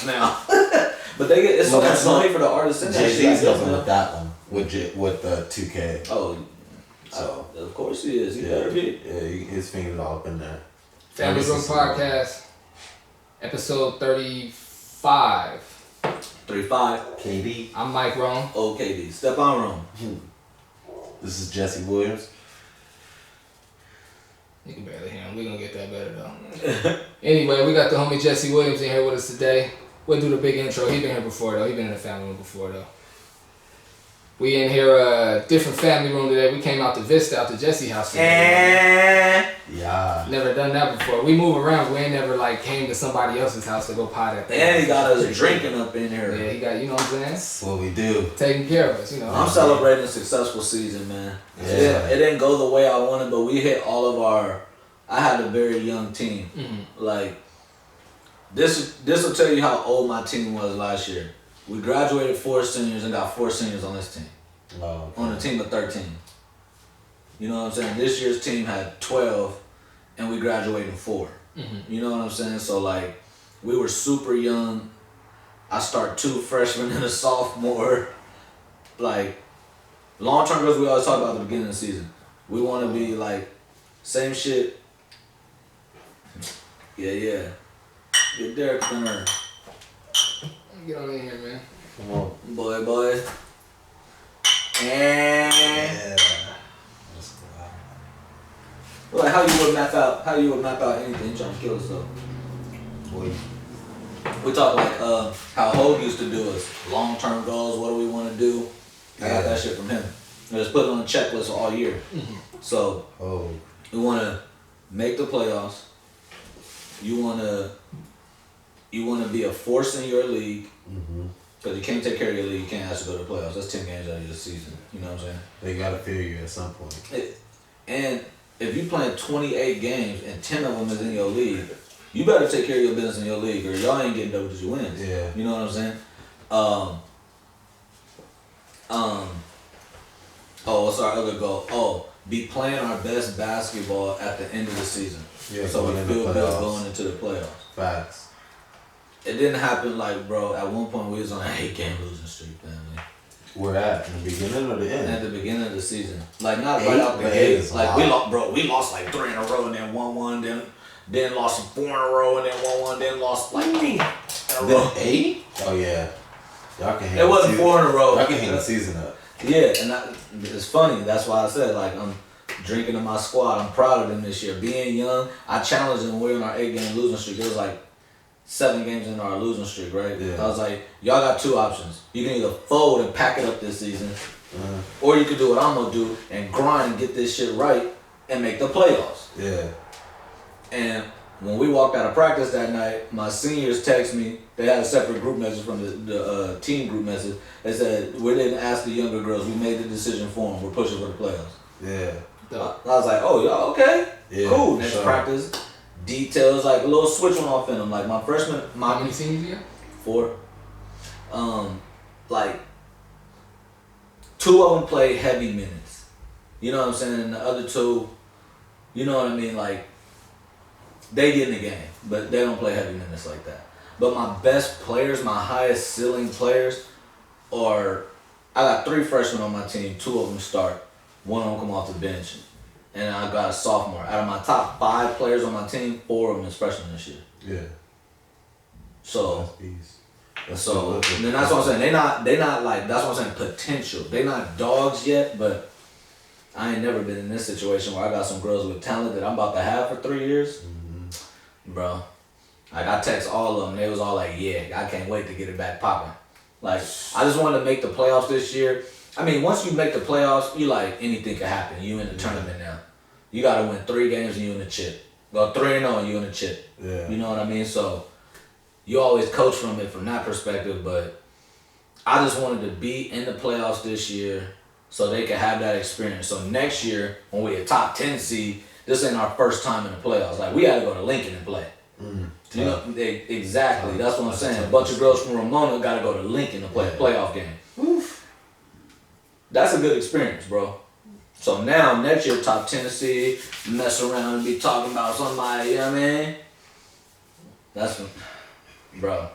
stamps now. But they get so much money for the artists in that shit. Jay-Z's helping with that one with the 2K. Oh, so of course he is. He better be. Yeah, his fingers all up in there. Family Room Podcast, episode 35. 35. KD. I'm Mike Rome. Oh, KD. Step on Rome. This is Jesse Williams. You can barely hear him. We're going to get that better, though. Anyway, we got the homie Jesse Williams in here with us today. We'll do the big intro. He been here before, though. He been in the family room before, though. We in here, different family room today. We came out to Vista, out to Jesse's house today. Yeah. Never done that before. We move around. We ain't never, came to somebody else's house to go pot at. And he got us drinking up in here. Yeah, he got, you know what I'm saying? That's what we do. Taking care of us, you know. I'm celebrating a successful season, man. Yeah. It didn't go the way I wanted, but we hit all of our... I had a very young team. Mm-hmm. This will tell you how old my team was last year. We graduated 4 seniors and got 4 seniors on this team. Oh, okay. On a team of 13. You know what I'm saying? This year's team had 12 and we graduated 4. Mm-hmm. You know what I'm saying? So we were super young. I start 2 freshmen and a sophomore. Long-term goals we always talk about at the beginning of the season. We want to be same shit. Yeah. Get Derrick in there. Get on in here, man. Come on. Boy. And Let's go. how you would map out anything trying to kill us though. Boy. We talk how Hogue used to do us. Long-term goals, what do we want to do? I got that shit from him. I just put it on a checklist all year. So we want to make the playoffs. You want to be a force in your league. Because you can't take care of your league, you can't ask to go to the playoffs. That's 10 games out of your season. You know what I'm saying? They got to feel you at some point. And if you playing 28 games and 10 of them is in your league, you better take care of your business in your league or y'all ain't getting double-digit wins. Yeah. You know what I'm saying? What's our other goal? Be playing our best basketball at the end of the season. Yeah, so we feel good going into the playoffs. Facts. It didn't happen bro, at one point we was on an 8-game losing streak, family. Where at? In the beginning or the end? At the beginning of the season. Not right 8, out the gate. We lost 3 in a row and then won 1, then lost 4 in a row and then won 1, then lost 8 in a row. 8? Oh yeah. Y'all can hang It wasn't 4 in a row. Y'all can hang the season up. Yeah, and it's funny. That's why I said I'm drinking in my squad. I'm proud of them this year. Being young, I challenged them. We're in our 8-game losing streak. It was 7 games into our losing streak, right? Yeah. I was y'all got 2 options. You can either fold and pack it up this season, or you can do what I'm gonna do and grind and get this shit right and make the playoffs. Yeah. And when we walked out of practice that night, my seniors text me. They had a separate group message from the team group message. They said, we didn't ask the younger girls. We made the decision for them. We're pushing for the playoffs. Yeah. I was oh, y'all okay? Yeah, cool. Next sure. practice, details, a little switch went off in them. My freshman, How many seniors you got? 4. 2 of them played heavy minutes. You know what I'm saying? And the other 2, you know what I mean? They get in the game, but they don't play heavy minutes like that. But my best players, my highest ceiling players, I got 3 freshmen on my team. 2 of them start. 1 of them come off the bench. And I got a sophomore. Out of my top 5 players on my team, 4 of them is freshmen this year. Yeah. So, That's then that's what I'm saying. They not that's what I'm saying, potential. They not dogs yet, but I ain't never been in this situation where I got some girls with talent that I'm about to have for 3 years. Bro. I text all of them. They was all yeah, I can't wait to get it back popping. I just wanted to make the playoffs this year. I mean, once you make the playoffs, you anything can happen. You in the tournament now. You got to win 3 games and you in the chip. Go 3-0 and you in the chip. Yeah. You know what I mean? So you always coach from that perspective, but I just wanted to be in the playoffs this year so they could have that experience. So next year, when we a top 10 seed, this ain't our first time in the playoffs. We had to go to Lincoln and play. You know, exactly. That's what I'm saying. A bunch of girls from Ramona got to go to Lincoln to play a playoff game. Oof. That's a good experience, bro. So now, next year, top 10 seed, mess around and be talking about somebody, you know what I mean? That's, bro.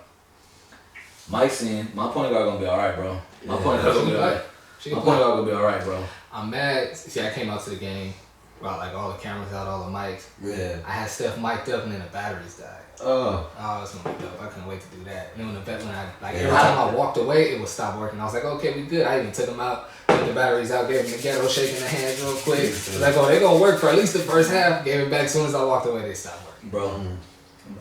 Mike seen my point guard gonna be all right, bro. My point guard gonna be all right. My point guard gonna be all right, bro. I'm mad. See, I came out to the game, brought like all the cameras out, all the mics. Yeah. I had Steph mic'd up and then the batteries died. Oh. Oh, it's gonna be dope. I couldn't wait to do that. And then every time I walked away, it would stop working. I was like, okay, we good. I even took them out, took the batteries out, gave them the ghetto, shaking the hands real quick. I was like, oh, they're gonna work for at least the first half. Gave it back as soon as I walked away, they stopped working. Bro,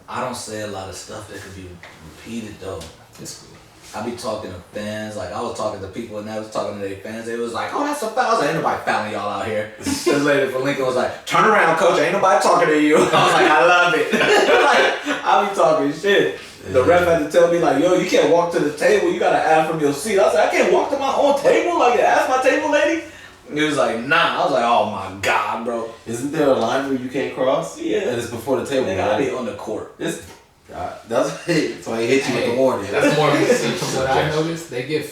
I don't say a lot of stuff that could be repeated though. It's cool. I be talking to fans, like I was talking to people and I was talking to their fans. They was like, "Oh, that's a foul." I was like, "Ain't nobody fouling y'all out here." This lady from Lincoln was like, "Turn around, coach. Ain't nobody talking to you." I was like, "I love it." Like, I be talking shit. The ref had to tell me like, "Yo, you can't walk to the table. You gotta ask from your seat." I was like, "I can't walk to my own table. Like, ask my table lady." He was like, "Nah." I was like, "Oh my god, bro." Isn't there a line where you can't cross? Yeah. And it's before the table. They gotta be on the court. That's why he hit you with the warning. That's more from what I noticed. They give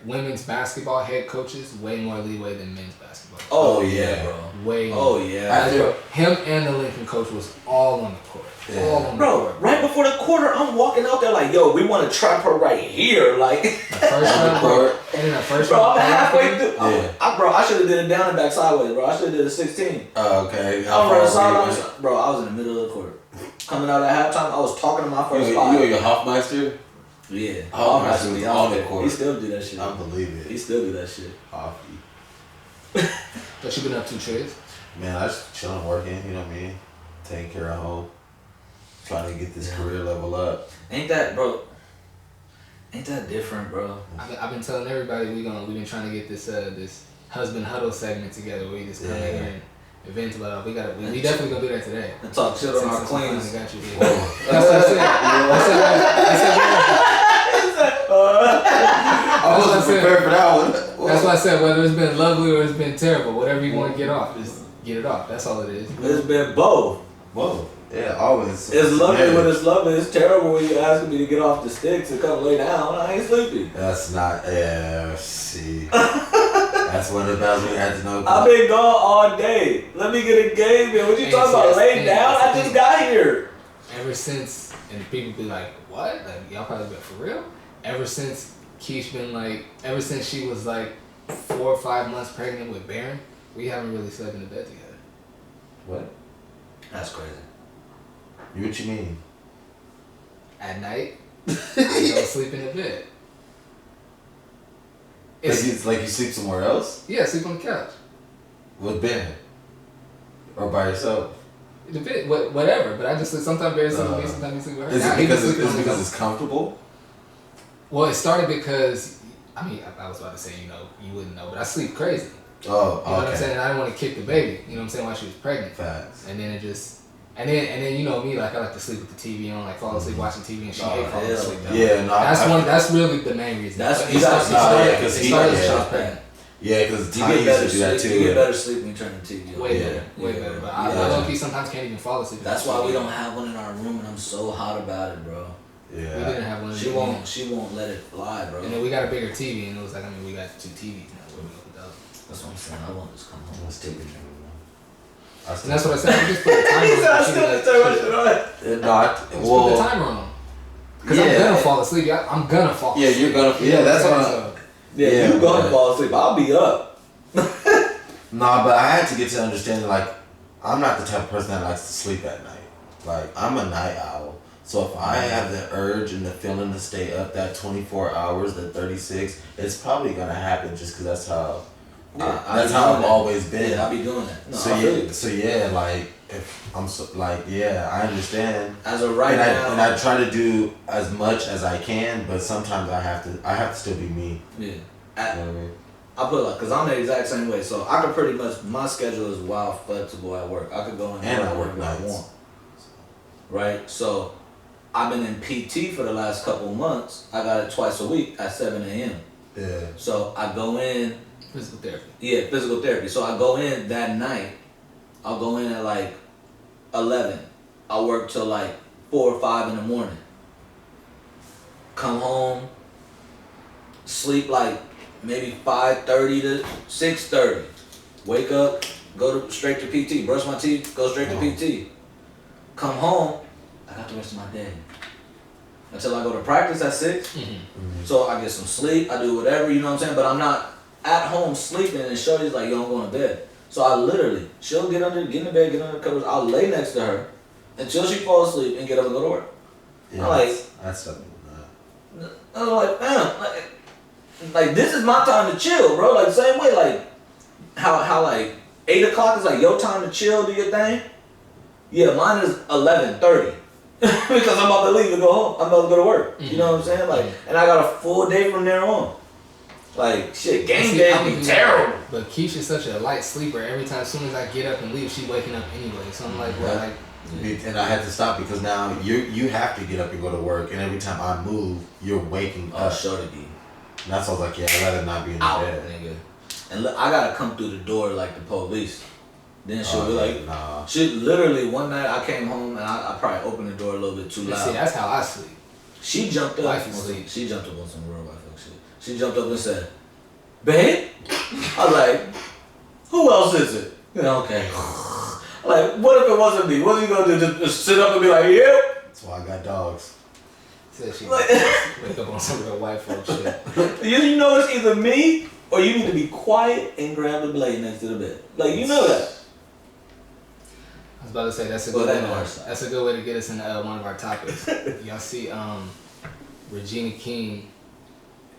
women's basketball head coaches way more leeway than men's basketball. Oh yeah, bro. Way more. Oh yeah. Him and the Lincoln coach was all on the court. Yeah. All on the Bro, court. right before the quarter, I'm walking out there like, "Yo, we want to trap her right here." Like, The first round, court. and then the first bro, round. I'm halfway through. Yeah. I should have did it down and back sideways, bro. I should have did a 16. Okay. I'm running sideline. Bro, I was in the middle of the court. Coming out at halftime, I was talking to my first You five. were your Hofmeister? Yeah. Hofmeister was on the He court. still do that shit. I believe it. He still do that shit. Hoffy. What you been up to, Triz? Man, I just chilling, working, you know what I mean? Taking care of home. Trying to get this career level up. Ain't that different, bro? I've been telling everybody we've been trying to get this this husband huddle segment together where we just come in here and event about. We definitely gonna do that today. And talk shit on our queens. Got you here. That's what I said. I wasn't prepared for that one. That's why I said whether it's been lovely or it's been terrible, whatever you want to get off, just get it off. That's all it is. It's been both. Whoa. Yeah, always. It's lovely when it's lovely. It's terrible when you asking me to get off the sticks and come lay down. I ain't sleepy. That's not, see. That's one of the battles we had to know. I've been gone all day. Let me get a game in. What you talking about? Laying down? I just got here. Ever since, and people be like, what? Like, y'all probably been for real? Ever since Keish been like, ever since she was like 4 or 5 months pregnant with Baron, we haven't really slept in the bed together. What? That's crazy. What you mean? At night, we don't sleep in the bed. It's like you sleep somewhere else? Yeah, sleep on the couch. With Ben? Or by yourself? The bed, whatever. But I just sometimes Barry sleep with me, sometimes he sleep with her. Is Now, it he because sleep on the couch. it's comfortable? Well, it started because I was about to say you wouldn't know, but I sleep crazy. Oh, You know what I'm saying? And I didn't want to kick the baby. You know what I'm saying? While she was pregnant. Facts. And then it just. And then you know me, like I like to sleep with the TV on, like fall asleep watching TV, and she hate falling asleep. Yeah, no. That's really the main reason. That's it started because she was pregnant. Yeah, because you Ty get used better to do that sleep. too. You get better sleep when you turn the TV on. Way better. But I low-key sometimes can't even fall asleep. That's why we don't have one in our room, and I'm so hot about it, bro. Yeah. We didn't have one. She won't let it fly, bro. And then we got a bigger TV, and it was like we got 2 TVs now. Where we go with That's what I'm saying. I want this come home. Let's take it. And that's what I said. I just put the timer on. I still didn't say what you're on. Put the timer on. Because I'm gonna fall asleep. I'm gonna fall asleep. Yeah, you're gonna. Yeah, that's what. Yeah, you're gonna fall asleep. I'll be up. Nah, but I had to get to understanding, like, I'm not the type of person that likes to sleep at night. Like, I'm a night owl. So if I have the urge and the feeling to stay up that 24 hours, the 36, it's probably gonna happen just because that's how. That's how I've always been. Yeah, I'll be doing that. No, so yeah, like if I'm I understand. As of right now, and I try to do as much as I can, but sometimes I have to still be me. Yeah. You know what I mean? I put like, cause I'm the exact same way. So I could pretty much, my schedule is wild flexible at work. I could go in and I work work if I nights. want. Right. So I've been in PT for the last couple of months. I got it twice a week at 7 a.m. Yeah. So I go in. Physical therapy. Yeah, physical therapy. So I go in that night. I'll go in at like 11. I'll work till like 4 or 5 in the morning. Come home. Sleep like maybe 5:30 to 6:30. Wake up. Go straight to PT. Brush my teeth. Go straight to PT. Come home. I got the rest of my day. until I go to practice at 6. So I get some sleep, I do whatever, you know what I'm saying? But I'm not at home sleeping and shorty's like, yo, I'm going to bed. So I literally, she'll get in the bed, get under the covers, I'll lay next to her until she falls asleep and get up and go to work. Yeah, I'm like, that's something. I'm like, damn, like this is my time to chill, bro. Like same way, like how like 8 o'clock is like your time to chill, do your thing. Yeah, mine is 11:30 because I'm about to leave and go home. I'm about to go to work. You know what I'm saying? Like, and I got a full day from there on. Like shit, game day be terrible. But Keisha's such a light sleeper. Every time, as soon as I get up and leave, she waking up anyway. So I'm like, well, like. And I had to stop because now you have to get up and go to work, and every time I move, you're waking up. Sure to be. And that's why I was like, yeah, I'd rather not be in the bed. Nigga. And look, I gotta come through the door like the police. Then she'll be like, nah. She literally one night I came home and I probably opened the door a little bit too loud. See, that's how I sleep. She jumped up. She jumped up on some real life shit. She jumped up and said, "Babe," I was like, "Who else is it?" You know, okay. Like, what if it wasn't me? What's he gonna do? Just sit up and be like, "Yep." That's why I got dogs. Said she wake up on some real white folk shit. You know it's either me or you need to be quiet and grab the blade next to the bed. Like, you know that. I was about to say that's a good way. That's a good way to get us into one of our topics. Y'all see, Regina King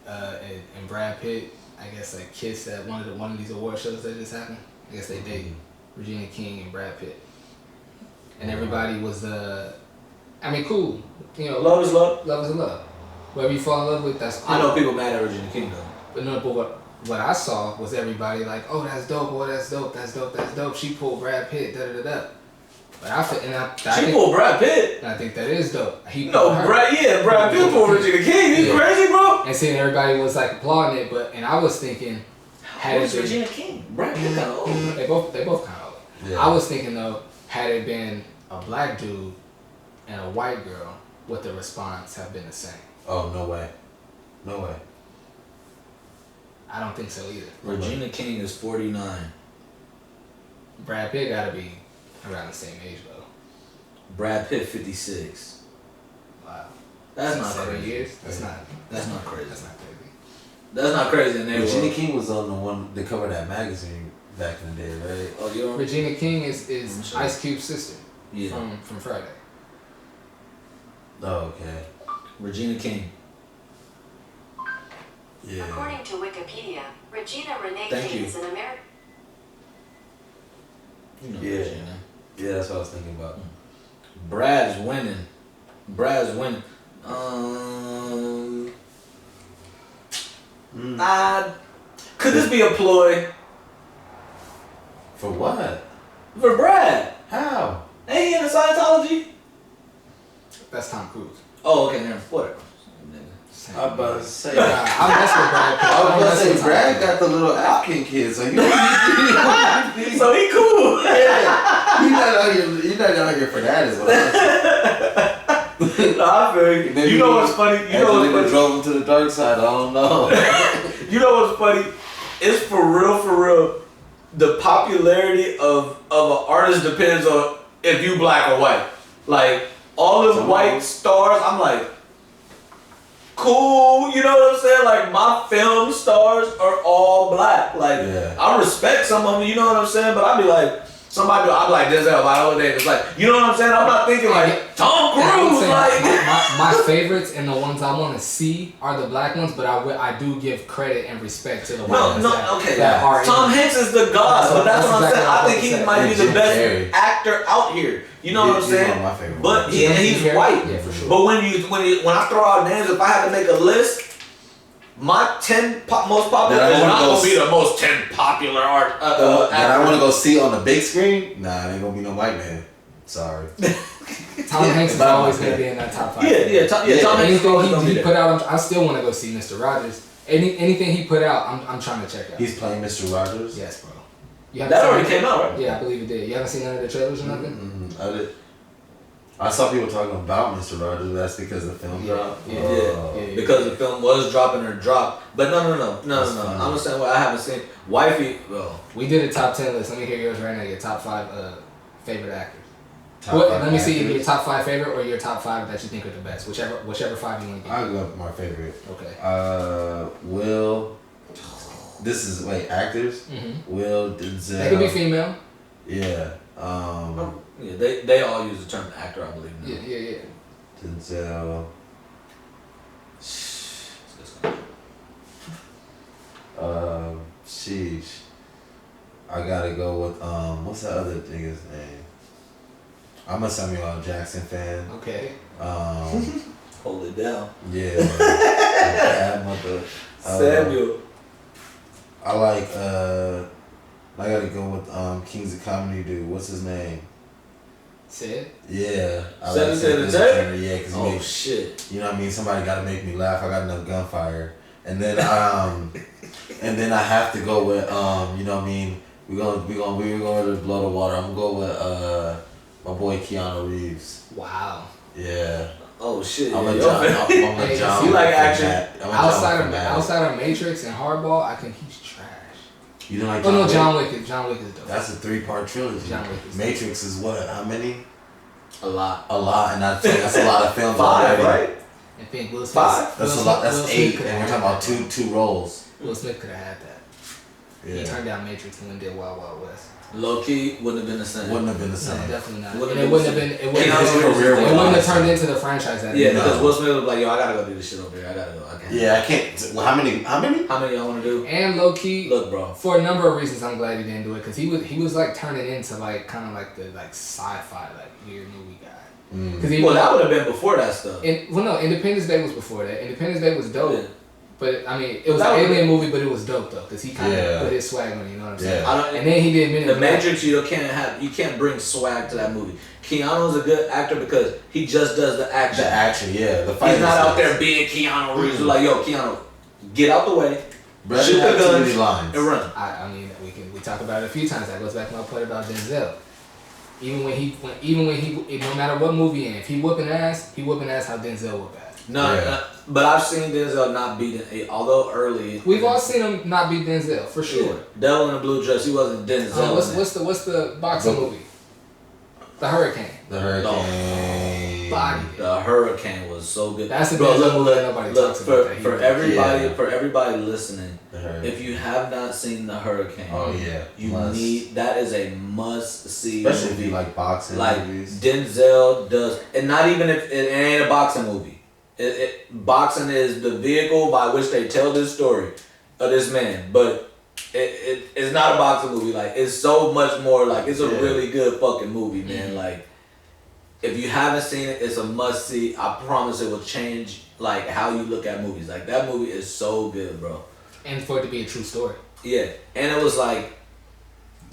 and Brad Pitt, I guess, like kissed at one of these award shows that just happened. I guess they dated. Regina King and Brad Pitt, and everybody was I mean, cool. You know, love is love. Love is love. Whoever you fall in love with, that's cool. I know people mad at Regina King though. But no, but what I saw was everybody like, oh, that's dope, oh, that's dope, that's dope, that's dope. She pulled Brad Pitt, da da da da. But she pulled Brad Pitt. And I think that is dope. Brad Pitt pulled Regina King. You crazy, bro? And seeing everybody was like applauding it, and I was thinking, how old is Regina King? Brad Pitt kind of old. They both kind of old. Yeah. I was thinking though, had it been a black dude and a white girl, would the response have been the same? Oh, no way. No way. I don't think so either. Regina King is 49. Brad Pitt gotta be around the same age though. Brad Pitt 56. Wow. That's not 7 crazy. years? That's not crazy. That's not crazy. That's not crazy. Regina King was on the one that covered that magazine back in the day, right? Oh, you know? Regina King is Ice Cube's sister. Yeah. From Friday. Oh, okay. Regina King. Yeah. According to Wikipedia, Regina Renee King is an American. You know Yeah. Regina. Yeah, that's what I was thinking about. Brad's winning. Could this be a ploy? For what? For Brad. How? Ain't he into Scientology? That's Tom Cruise. Oh, okay, never. Whatever. I'm about to say. I mess with Brad Pitt. I was about to say, Brad got the little African kid, so he so he cool. Yeah. He's not out here for that as well. No, I feel you. You know what's funny? You know what's funny? Drove him to the dark side. I don't know. You know what's funny? It's for real. The popularity of an artist depends on if you black or white. Like all the white stars, I'm like, cool. You know what I'm saying? Like my film stars are all black. Like I respect some of them. You know what I'm saying? But I'd be like. Somebody, I'm like Denzel, Viola Davis, like, you know what I'm saying? I'm not thinking like Tom Cruise, like. My favorites and the ones I want to see are the black ones, but I do give credit and respect to the white ones. That are Tom Hanks is the god, but that's what I'm saying. I think he might be the best actor out here. You know what I'm saying? One of my favorite but he's white. Yeah, for sure. But when I throw out names, if I had to make a list. My 10 most popular is not gonna be the most 10 popular art. That I want to go see on the big screen. Nah, it ain't gonna be no white man. Sorry. Tom Hanks is always gonna be in that top 5. Tom Hanks. Anything he put out, I still want to go see Mr. Rogers. Anything he put out, I'm trying to check out. He's playing Mr. Rogers. Yes, bro. That already came out, right? Yeah, I believe it did. You haven't seen none of the trailers or nothing? Mm-hmm. I did. I saw people talking about Mr. Rogers. That's because the film dropped. Yeah. Because the film was dropping or dropped. But no. I'm just saying what I haven't seen. Wifey, well. We did a top 10 list. Let me hear yours right now. Your top 5 favorite actors. Let me see your top 5 favorite or your top 5 that you think are the best. Whichever 5 you want to get. I'll go with my favorite. Okay. Will. This is actors. Mm-hmm. Will, Denzel. They could be female. Yeah. Yeah, they all use the term actor, I believe. Now. Yeah. Denzel. Sheesh. I gotta go with what's that other nigga's name? I'm a Samuel L. Jackson fan. Okay. Hold it down. Yeah. Bad mother. Samuel. I like I gotta go with Kings of Comedy dude. What's his name? Sid? Yeah. Sid the Turner. Yeah, cause shit. You know what I mean? Somebody gotta make me laugh. I got enough gunfire. And then and then I have to go with you know what I mean? We're gonna blow the water. I'm gonna go with my boy Keanu Reeves. Wow. Yeah. Oh shit. I'm a John. You like action? Outside of Matrix and Hardball, I think he's trash. You don't like John Wick? John Wick? John Wick is dope. That's a 3-part trilogy. John Wick is Matrix is what? How many? A lot. And I think that's a lot of films 5, already. right? I think Will Smith. 5. That's a lot. That's 8, and we're talking about two roles. Will Smith could have had that. Yeah. He turned down Matrix and then did Wild Wild West. Low key wouldn't have been the same. Wouldn't have been the same. No, definitely not. Wouldn't And have it wouldn't have been been. the It wouldn't His career have turned into the franchise that. Yeah, it is. because Will Smith was like, yo, I gotta go do this shit over here. I gotta go. I can't. Yeah, I can't. Well, how many? How many y'all want to do? And low key, Look, bro. for a number of reasons, I'm glad he didn't do it because he was like turning into like kind of like the sci-fi like weird movie guy. Because Well, that would have been before that stuff. No, Independence Day was before that. Independence Day was dope. Yeah. But I mean, it was an alien movie, but it was dope though, because he kind of put his swag on it. You know what I'm saying? And then he did Men in The Black. Matrix. You can't bring swag to that movie. Keanu's a good actor because he just does the action. The action, yeah. The fight. He's not out there being Keanu Reeves. Like, yo, Keanu, get out the way, Brother, shoot the gun, lines. and run. I mean, we talk about it a few times. That goes back to my point about Denzel. Even when he, no matter what movie in, if he whooping ass how Denzel whoop ass. No, but I've seen Denzel not beat it, although early. We've all seen him not beat Denzel for sure. Yeah. Devil in a Blue Dress, he wasn't Denzel. What's the boxing movie? The Hurricane. The Hurricane. Body. The Hurricane was so good. That's the Denzel movie that nobody talks about. For everybody listening, if you have not seen The Hurricane, that is a must see. Especially if you like boxing movies. Denzel does, and not even if it ain't a boxing movie. Boxing is the vehicle by which they tell this story of this man, but it's not a boxing movie. Like, it's so much more. Like, it's a really good fucking movie, man. Like, if you haven't seen it, it's a must see. I promise it will change like how you look at movies. Like, that movie is so good, bro. And for it to be a true story. Yeah, and it was like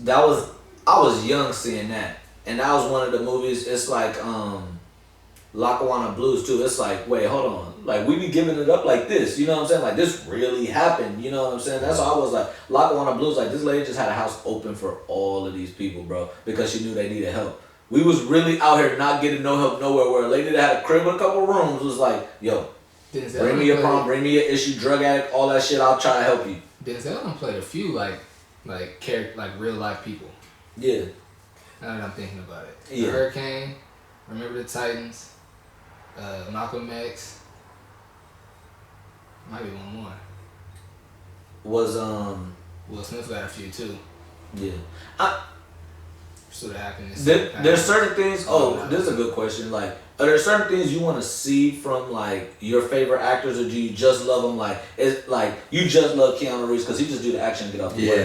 I was young seeing that, and that was one of the movies. It's like Lackawanna Blues too. It's like, wait, hold on. Like, we be giving it up like this, you know what I'm saying? Like, this really happened, you know what I'm saying? That's why I was like, Lackawanna Blues, like, this lady just had a house open for all of these people, bro, because she knew they needed help. We was really out here not getting no help nowhere, where a lady that had a crib with a couple rooms was like, yo, bring me your problem, bring me your issue, drug addict, all that shit, I'll try to help you. Denzel done played a few like real life people. Yeah. Now that I'm thinking about it. Yeah. The Hurricane, Remember the Titans, Malcolm X. Might be one more. Was Will Smith got a few too. Yeah. Sort of happiness. There's certain things. Oh, this is a good question. Like, are there certain things you want to see from like your favorite actors, or do you just love them? Like, it's like you just love Keanu Reeves because he just do the action and get off the way.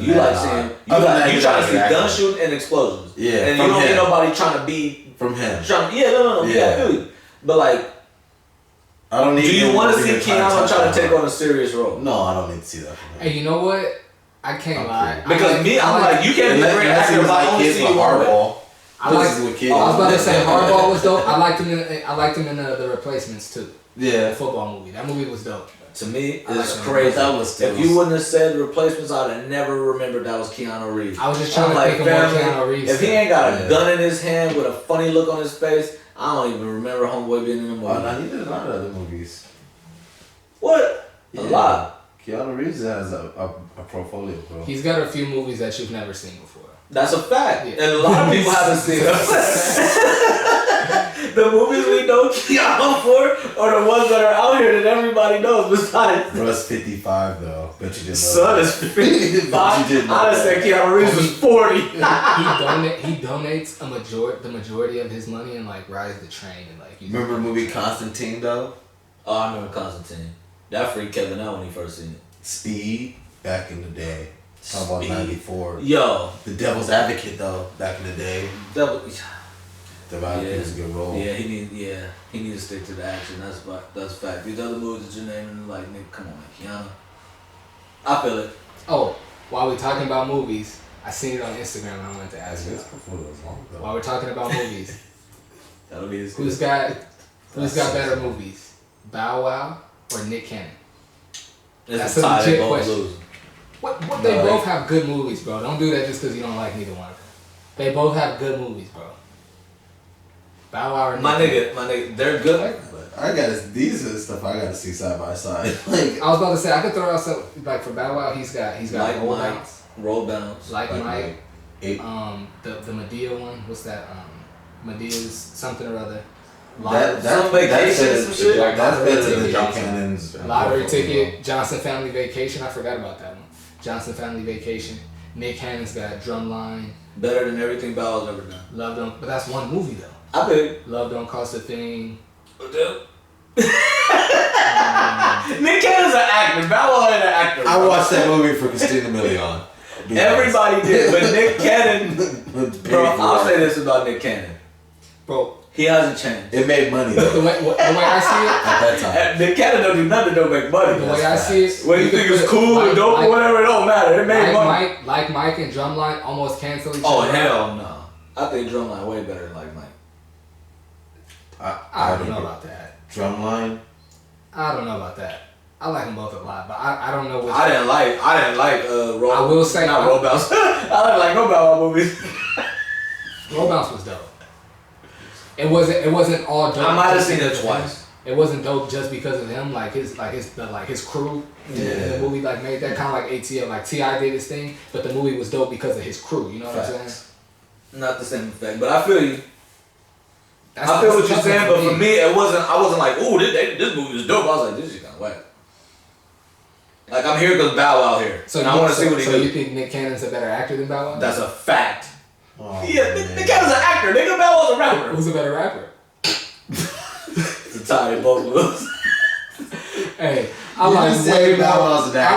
You like seeing you trying to see gun shooting and explosions. Yeah, and you don't get nobody trying to be from him. No. Yeah, I feel you. But like, I don't need. Do you want to see Keanu try to take on a serious role? No, I don't need to see that from him. Hey, you know what? I can't lie. Because I'm like, you can't be a great actor if I only see you Hardball. I was about to say Hardball was dope. I liked him in the Replacements too. Yeah, the football movie. That movie was dope. To me, it's crazy. If you wouldn't have said Replacements, I'd have never remembered that was Keanu Reeves. I was just trying to think of more Keanu Reeves. If he ain't got a gun in his hand with a funny look on his face, I don't even remember Homeboy being in the movie. Oh, no, he did a lot of other movies. What? A lot. Keanu Reeves has a portfolio, bro. He's got a few movies that you've never seen before. That's a fact. Yeah. And a lot of people haven't seen them. The movies we know Keanu for are the ones that are out here that everybody knows besides. Russ 55 though. Bet you didn't know. Son is 55. Bet you didn't know I just said Keanu Reeves was 40. He donates the majority of his money and like rides the train and like. Remember the movie Constantine though? Oh, I remember Constantine. That freaked Kevin out when he first seen it. Speed back in the day. Talking about Speed. 94. Yo. The Devil's Advocate though, back in the day. The Advocate was a good role. Yeah, he needs to stick to the action. That's a fact. These other movies that you're naming, like, nigga, come on, Keanu. I feel it. Oh, while we're talking about movies, I seen it on Instagram and I wanted to ask you. While we're talking about movies, That'll be his who's got better movies, Bow Wow or Nick Cannon? That's a tie. They both losing. What they both have good movies, bro. Don't do that just because you don't like neither one of them. They both have good movies, bro. Bow Wow or Nick my nigga, they're good. These are the stuff I gotta see side by side. Like I was about to say I could throw out some like for Bow Wow he's got like Roll Bounce. Roll Bounce. Like Mike. The Medea one. What's that? Medea's something or other. That's vacation, some shit. That's better than John Cannon's Lottery Ticket, Johnson Family Vacation. I forgot about that one. Johnson Family Vacation. Nick Cannon's got Drumline. Better than everything Bow Wow's ever done. Love Don't, but that's one movie though. I bet. Love Don't Cost a Thing. Nick Cannon's an actor. Bow Wow ain't an actor. Bro. I watched that movie for Christina Milian. Everybody did, but Nick Cannon, bro. I'll say this about Nick Cannon, bro. He hasn't changed. It made money though. The way I see it At that time. Nick Cannon don't do nothing. Don't make money. The way I see it, whether you think it's cool or dope or whatever, it don't matter. It made money. Mike and Drumline almost cancel each other. Oh hell no! I think Drumline way better than Like Mike. I don't know about that. Drumline. I don't know about that. I like them both a lot, but I don't know which. I didn't like Roll. I will say not Roll Bounce. I didn't like no Bow Wow movies. Roll Bounce was dope. It wasn't all dope. I might have seen it twice. It wasn't dope just because of him, his crew in the movie made that kind of like ATL, like T.I. did his thing, but the movie was dope because of his crew. You know what I'm saying? Not the same effect, but I feel you. I feel what you're saying, but for me, I wasn't like, ooh, this movie was dope. I was like, this shit kind of whack. Like I'm here because Bow Wow here, so and I want to see what he does. So you think Nick Cannon's a better actor than Bow Wow? That's a fact. Oh, yeah, Nick Cannon's an actor. Nigga, Bow Wow's a rapper. Who's a better rapper? It's a tie. They both lose. Hey, I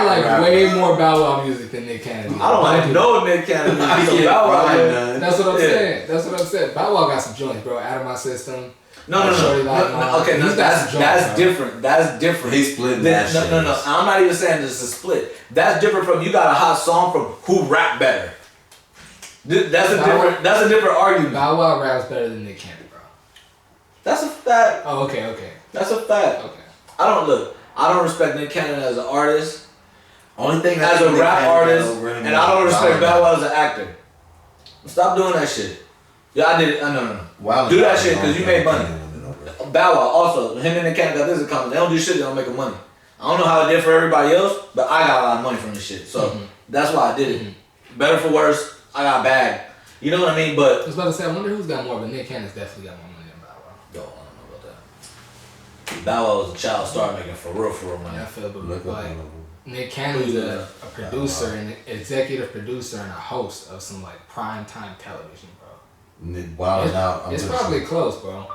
like way more Bow Wow music than Nick Cannon. I don't like no Nick Cannon music. Bow Wow. That's what I'm saying. That's what I'm saying. Bow Wow got some joints, bro. Out of My System. No. Okay, that's different. That's different. He's splitting that shit. No. I'm not even saying this is a split. That's different from you got a hot song from who rap better. That's a different argument. Bow Wow raps better than Nick Cannon, bro. That's a fact. Oh, okay. That's a fact. Okay. I don't respect Nick Cannon as an artist. Only thing as a rap artist, and I don't respect Bow Wow as an actor. Stop doing that shit. Yeah, I did it. No. Wow, do that shit because you made money. Bow Wow also, him and Nick Cannon got this account. They don't do shit. They don't make money. I don't know how it did for everybody else, but I got a lot of money from this shit. So that's why I did it. Better for worse, I got bag. You know what I mean? But I was about to say, I wonder who's got more, but Nick Cannon's definitely got more money than Bow Wow. Yo, I don't know about that. Bow Wow was a child star making for real money. Yeah, I feel, but like Nick Cannon's a producer, an executive producer, and a host of some like prime time television, bro. Wow, it's probably close, bro.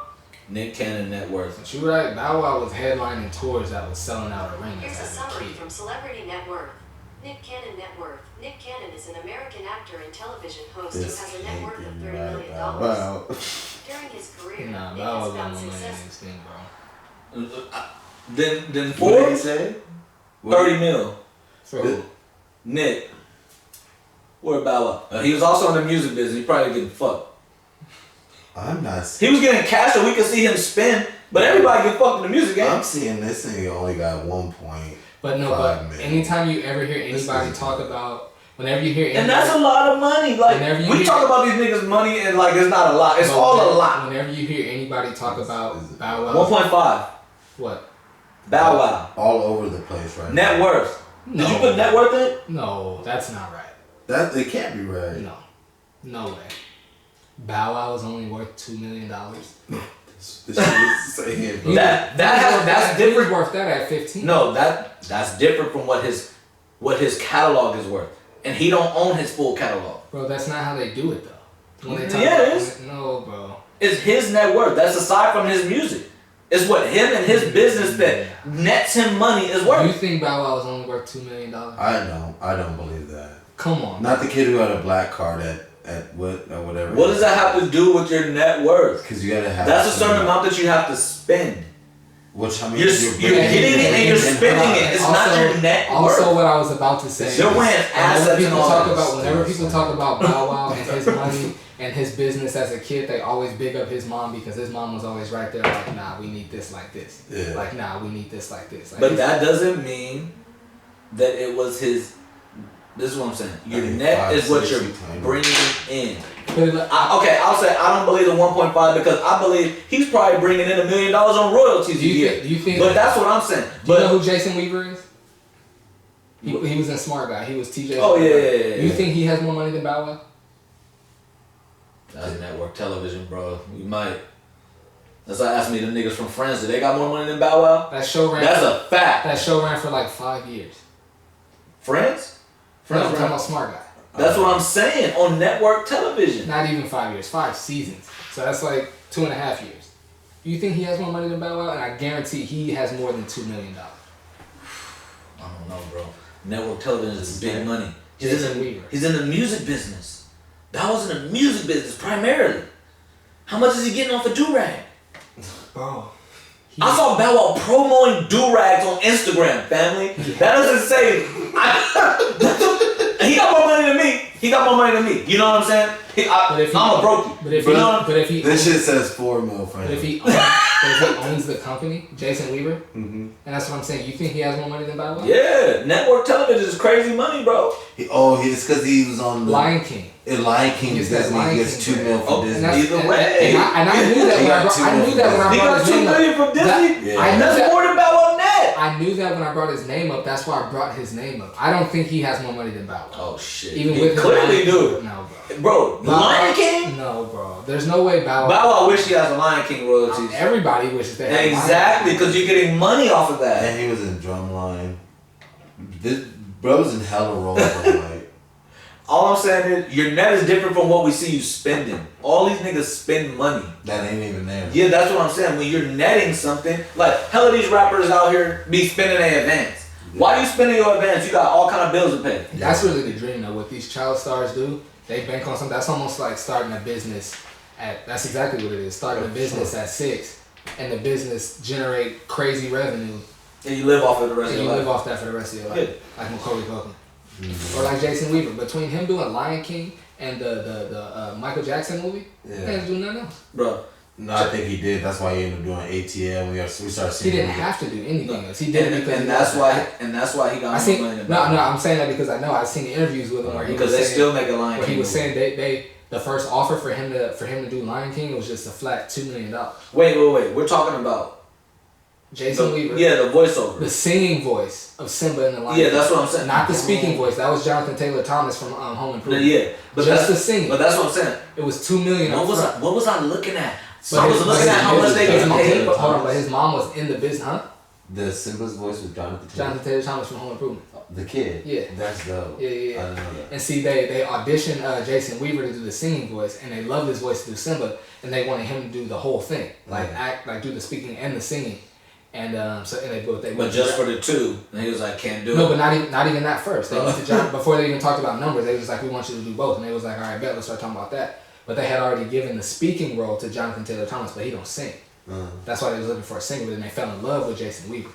Nick Cannon net worth. But you're right, Bow Wow was headlining tours that was selling out arenas. Here's a summary from Celebrity Net Worth. Nick Cannon net worth. Nick Cannon is an American actor and television host who has a net worth of $30 million. Wow. During his career, Nah, Nick Bow has Wow got found more money than success. this thing, bro. Then What did Forbes, he say? 30 mil. So, Nick. Where Bow Wow? He was also in the music business. He probably getting fucked. I'm not. He was getting cash so we could see him spin, but everybody get fucked in the music game. I'm seeing this thing only got 1.5 but anytime you ever hear anybody talk about, whenever you hear anybody, and that's a lot of money. Like we talk about these niggas' money and like it's not a lot. It's all a lot. Whenever you hear anybody talk about Bow Wow, 1.5. What? Bow Wow. All over the place right Net worth. No. Did you put net worth in? No, that's not right. That it can't be right. No. No way. Bow Wow is only worth $2 million. This shit is saying, bro. That's different. He's worth that at 15. No, that's different from what his catalog is worth, and he don't own his full catalog. Bro, that's not how they do it though. When they talk Yeah, about it is. No, bro. It's his net worth. That's aside from his music. It's what him and his business that nets him money is worth. You think Bow Wow is only worth $2 million? I don't believe that. Come on. Not the kid who had a black card at whatever. What does that have to do with your net worth? Because you gotta have. That's a certain amount that you have to spend. Which I mean, You're getting it and you're spending it. It's not your net worth. Also, what I was about to say. You're weighing assets and all that. Whenever people talk about Bow Wow and his money and his business as a kid, they always big up his mom because his mom was always right there. Like, nah, we need this like this. Yeah. Like, nah, we need this like this. Like, But that doesn't mean that it was his. This is what I'm saying. Your net is what you're bringing in. I'll say I don't believe the 1.5 because I believe he's probably bringing in $1 million on royalties a year. Do you think? But that's what I'm saying. Do you know who Jason Weaver is? He was in Smart Guy. He was TJ. Oh yeah. You think he has more money than Bow Wow? That's network television, bro. You might. That's why I asked me the niggas from Friends. Do they got more money than Bow Wow? That show ran. That's a fact. That show ran for like 5 years. Friends? No, I'm talking about Smart Guy. That's what I'm saying on network television. Not even 5 years. 5 seasons. So that's like 2.5 years. You think he has more money than Bow Wow? And I guarantee he has more than $2 million. I don't know, bro. Network television is big money. He's in the music business. Bow Wow's in the music business primarily. How much is he getting off a do-rag? Bro. I saw Bow Wow promoting do-rags on Instagram, family. That doesn't say... he got more money than me. He got more money than me. You know what I'm saying? I'm a brokey. But if he this shit says $4 million for him. But if he owns the company, Jason Weaver, and that's what I'm saying. You think he has more money than Bow Wow? Yeah, network television is crazy money, bro. It's because he was on the Lion King. In Lion King, Disney gets $2 million from Disney. Either way. And I knew that when I brought his name up. He got $2 million from Disney? That's more than Bow Wow net. I knew that when I brought his name up. That's why I brought his name up. I don't think he has more money than Bow Wow. Oh, shit. Even with clearly do. No, bro. Bro, Lion King? No, bro. There's no way Bow Wow. Bow Wow wish he has a Lion King royalties. Everybody wishes they had exactly, because you're getting money off of that. And he was in Drumline. This bro's in hella roles, like. All I'm saying is, your net is different from what we see you spending. All these niggas spend money. That ain't even there. Yeah, that's what I'm saying. When you're netting something, like, hell of these rappers out here be spending their advance. Why are you spending your advance? You got all kind of bills to pay. That's really the dream, though. What these child stars do, they bank on something. That's almost like starting a business that's exactly what it is. Starting a business at 6, and the business generate crazy revenue. And you live off of the rest of your life. And you live off that for the rest of your life. Yeah. Like Macaulay Culkin. Or like Jason Weaver. Between him doing Lion King and the Michael Jackson movie, he didn't do nothing else. Bro. No, I think he did. That's why he ended up doing ATL. We started seeing. He didn't have to do anything else. He did it because that's why he got more money than No, I'm saying that because I know I've seen the interviews with him where he because was they saying, still make a Lion King. Where he was movie. saying the first offer for him to do Lion King was just a flat $2 million. Wait. We're talking about Jason Weaver. Yeah, the voiceover. The singing voice of Simba in the Lion King. Yeah, that's what I'm saying. Not the speaking voice. That was Jonathan Taylor Thomas from Home Improvement. Yeah, but just the singing. But that's what I'm saying. It was $2 million. What was I looking at? So I was looking at how much they get paid. Hold on, but his mom was in the business, huh? The Simba's voice was Jonathan Taylor Thomas from Home Improvement. The kid? Yeah. That's dope. Yeah. I didn't know that. And see, they auditioned Jason Weaver to do the singing voice, and they loved his voice to do Simba, and they wanted him to do the whole thing. Do the speaking and the singing. And But just for the two, and he was like, can't do it. No, but not even that first. They went to John before they even talked about numbers. They was like, we want you to do both, and they was like, all right, bet, let's start talking about that. But they had already given the speaking role to Jonathan Taylor Thomas, but he don't sing. That's why they was looking for a singer, but then they fell in love with Jason Weaver.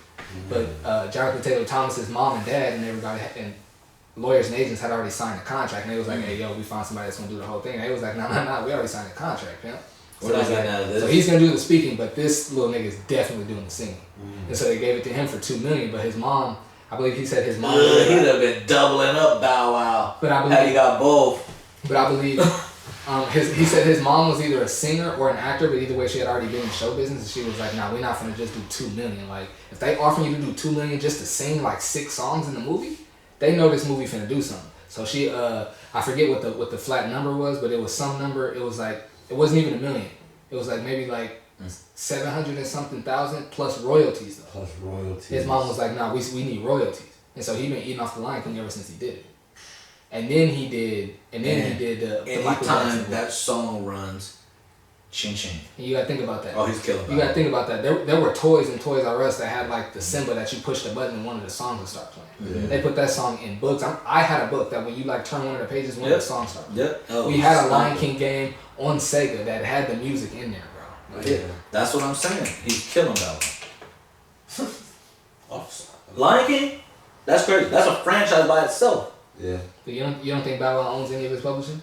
But Jonathan Taylor Thomas's mom and dad and everybody and lawyers and agents had already signed a contract, and they was like, hey, yo, we found somebody that's gonna do the whole thing. And they was like, no, we already signed a contract, man. We're not getting out of this. So he's gonna do the speaking, but this little nigga is definitely doing the singing. And so they gave it to him for $2 million, but his mom, I believe he said his mom. He'd have been doubling up Bow Wow. But I believe had he got both. But I believe he said his mom was either a singer or an actor, but either way she had already been in show business, and she was like, nah, we're not gonna just do $2 million. Like if they offer you to do $2 million just to sing like 6 songs in the movie, they know this movie finna do something. So she, I forget what the flat number was, but it was some number. It was like, it wasn't even $1 million. It was like maybe like 700 and something thousand plus royalties though. Plus royalties. His mom was like, nah, we need royalties. And so he been eating off the Lion King ever since he did it. And then he did the Michael Jackson. Anytime that song runs, ching ching. And you gotta think about that. Oh, he's killing. You gotta think about that. There were toys in Toys R Us that had like the symbol that you push the button and one of the songs would start playing. Yeah. They put that song in books. I had a book that when you like turn one of the pages, one of the songs started. Yep. Oh, we had a Lion King game on Sega that had the music in there, bro. Yeah, that's what I'm saying. He's killing that one. Lion King? That's crazy. That's a franchise by itself. Yeah. But you don't think Bow Wow owns any of his publishing?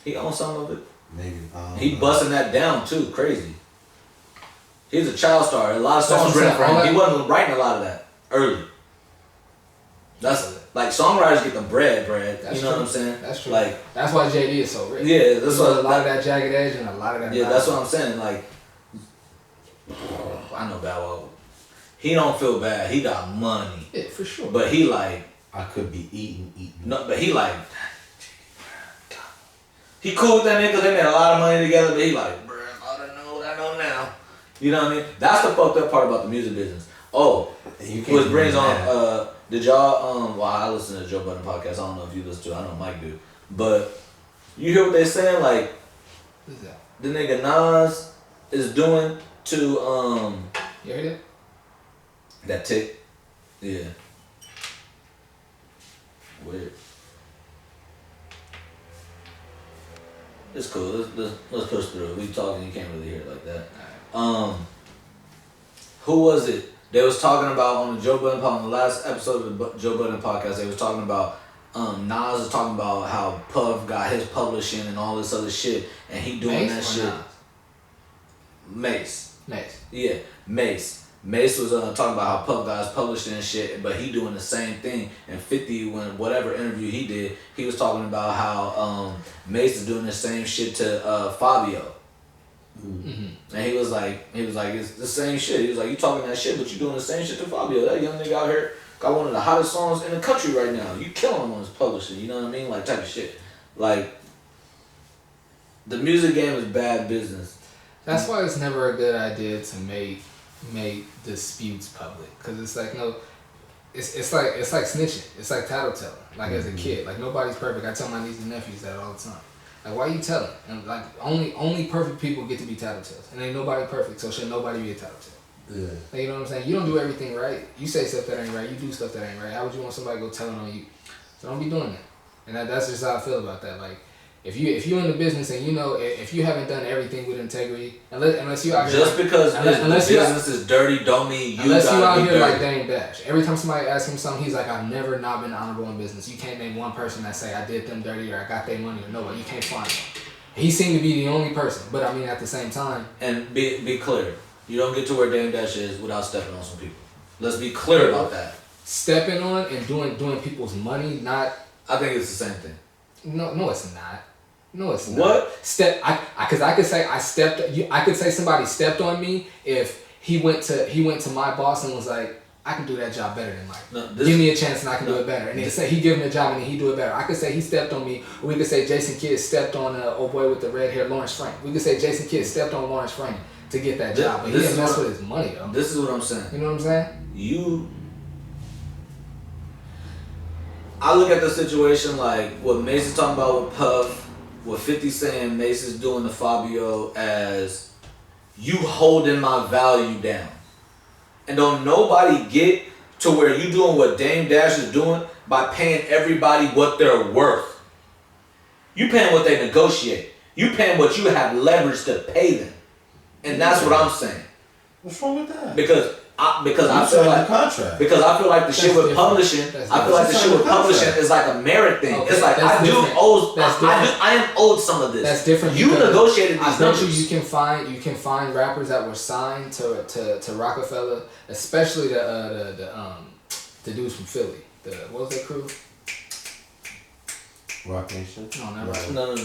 He owns some of it. Maybe. He busting that down too. Crazy. He's a child star. A lot of songs written for him. He wasn't writing a lot of that early. That's like songwriters get the bread. That's you know true. what I'm saying? That's true. Like that's why JD is so rich. Yeah, that's what a lot of that jagged edge and a lot of that. Yeah, that's what I'm saying. Like I know Bow Wow. He don't feel bad. He got money. Yeah, for sure. But he like I could be eating. No, but he like he cool with that nigga because they made a lot of money together. But he like, bruh, I don't know what I know now. You know what I mean? That's the fucked up part about the music business. Oh, which brings on. Did y'all? Well, I listen to the Joe Budden podcast. I don't know if you listen to it. I know Mike do. But you hear what they saying? Like, what's that? The nigga Nas is doing to You heard it? That tick. Yeah. Weird. It's cool. Let's push through. We talking. You can't really hear it like that. Who was it? They was talking about on the Joe Budden on the last episode of the Joe Budden podcast. They was talking about Nas is talking about how Puff got his publishing and all this other shit, and he doing that shit. Mace. Yeah, Mace. Mace was talking about how Puff got his publishing and shit, but he doing the same thing. And 50, when whatever interview he did, he was talking about how Mace is doing the same shit to Fabio. Mm-hmm. And he was like, it's the same shit. He was like, you talking that shit, but you doing the same shit to Fabio. That young nigga out here got one of the hottest songs in the country right now. You killing him on his publishing. You know what I mean? Like type of shit. Like the music game is bad business. That's why it's never a good idea to make disputes public, because it's like it's like snitching. It's like tattletale. Like as a kid, like nobody's perfect. I tell my nieces and nephews that all the time. Like, why you telling? And like only perfect people get to be tattletales, and ain't nobody perfect, so should nobody be a tattletale. Yeah. Like, you know what I'm saying? You don't do everything right. You say stuff that ain't right. You do stuff that ain't right. How would you want somebody to go telling on you? So don't be doing that. And that's just how I feel about that. Like, if you're in the business and you know if you haven't done everything with integrity, unless you out here just because the business is dirty, don't mean you unless you out here dirty. like Dame Dash. Every time somebody asks him something, he's like, I've never not been honorable in business. You can't name one person that say I did them dirty or I got their money or nobody. You can't find them. He seemed to be the only person, but I mean at the same time. And be clear, you don't get to where Dame Dash is without stepping on some people. Let's be clear about that. Stepping on and doing people's money, not. I think it's the same thing. No, it's not. No, it's not. What? Because I could say I stepped. I could say somebody stepped on me if he went to my boss and was like, I can do that job better than Mike. No, give me a chance and I can do it better. And then say he give him a job and then he do it better. I could say he stepped on me. Or we could say Jason Kidd stepped on old boy with the red hair, Lawrence Frank. We could say Jason Kidd stepped on Lawrence Frank to get that job, but he didn't mess with his money though. This is what I'm saying. You know what I'm saying? I look at the situation like what Mace is talking about with Puff. What 50 saying Mace is doing to Fabio as you holding my value down. And don't nobody get to where you doing what Dame Dash is doing by paying everybody what they're worth. You paying what they negotiate. You paying what you have leverage to pay them. And that's what I'm saying. What's wrong with that? Because I feel like the shit with publishing. I feel like the shit with publishing is like a merit thing. Okay, it's like I am owed some of this. That's different. You negotiated these numbers. You can find rappers that were signed to Rockefeller, especially the dudes from Philly. What was that crew? Rock Nation? No, never. Right. No.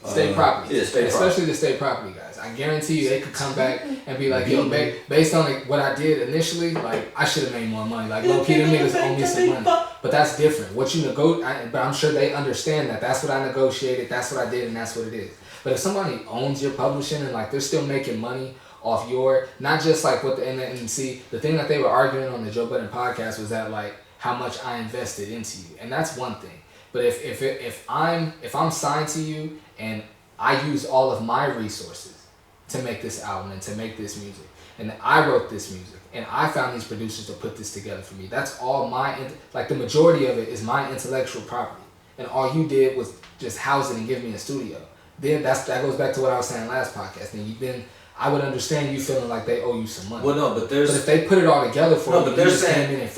State property. Yeah, state Especially property. the state property guys. I guarantee you they could come back and be like, yo, based on what I did initially, like, I should have made more money. Like, low-key, them niggas owe me some money. But that's different. What you but I'm sure they understand that. That's what I negotiated, that's what I did, and that's what it is. But if somebody owns your publishing and, like, they're still making money off not just, like, what and see, the thing that they were arguing on the Joe Budden podcast was that, like, how much I invested into you. And that's one thing. But if I'm signed to you and I use all of my resources to make this album and to make this music, and I wrote this music, and I found these producers to put this together for me. That's all the majority of it is my intellectual property, and all you did was just house it and give me a studio. Then that goes back to what I was saying last podcast. Then I would understand you feeling like they owe you some money. Well, no, but if they put it all together for you, but they're saying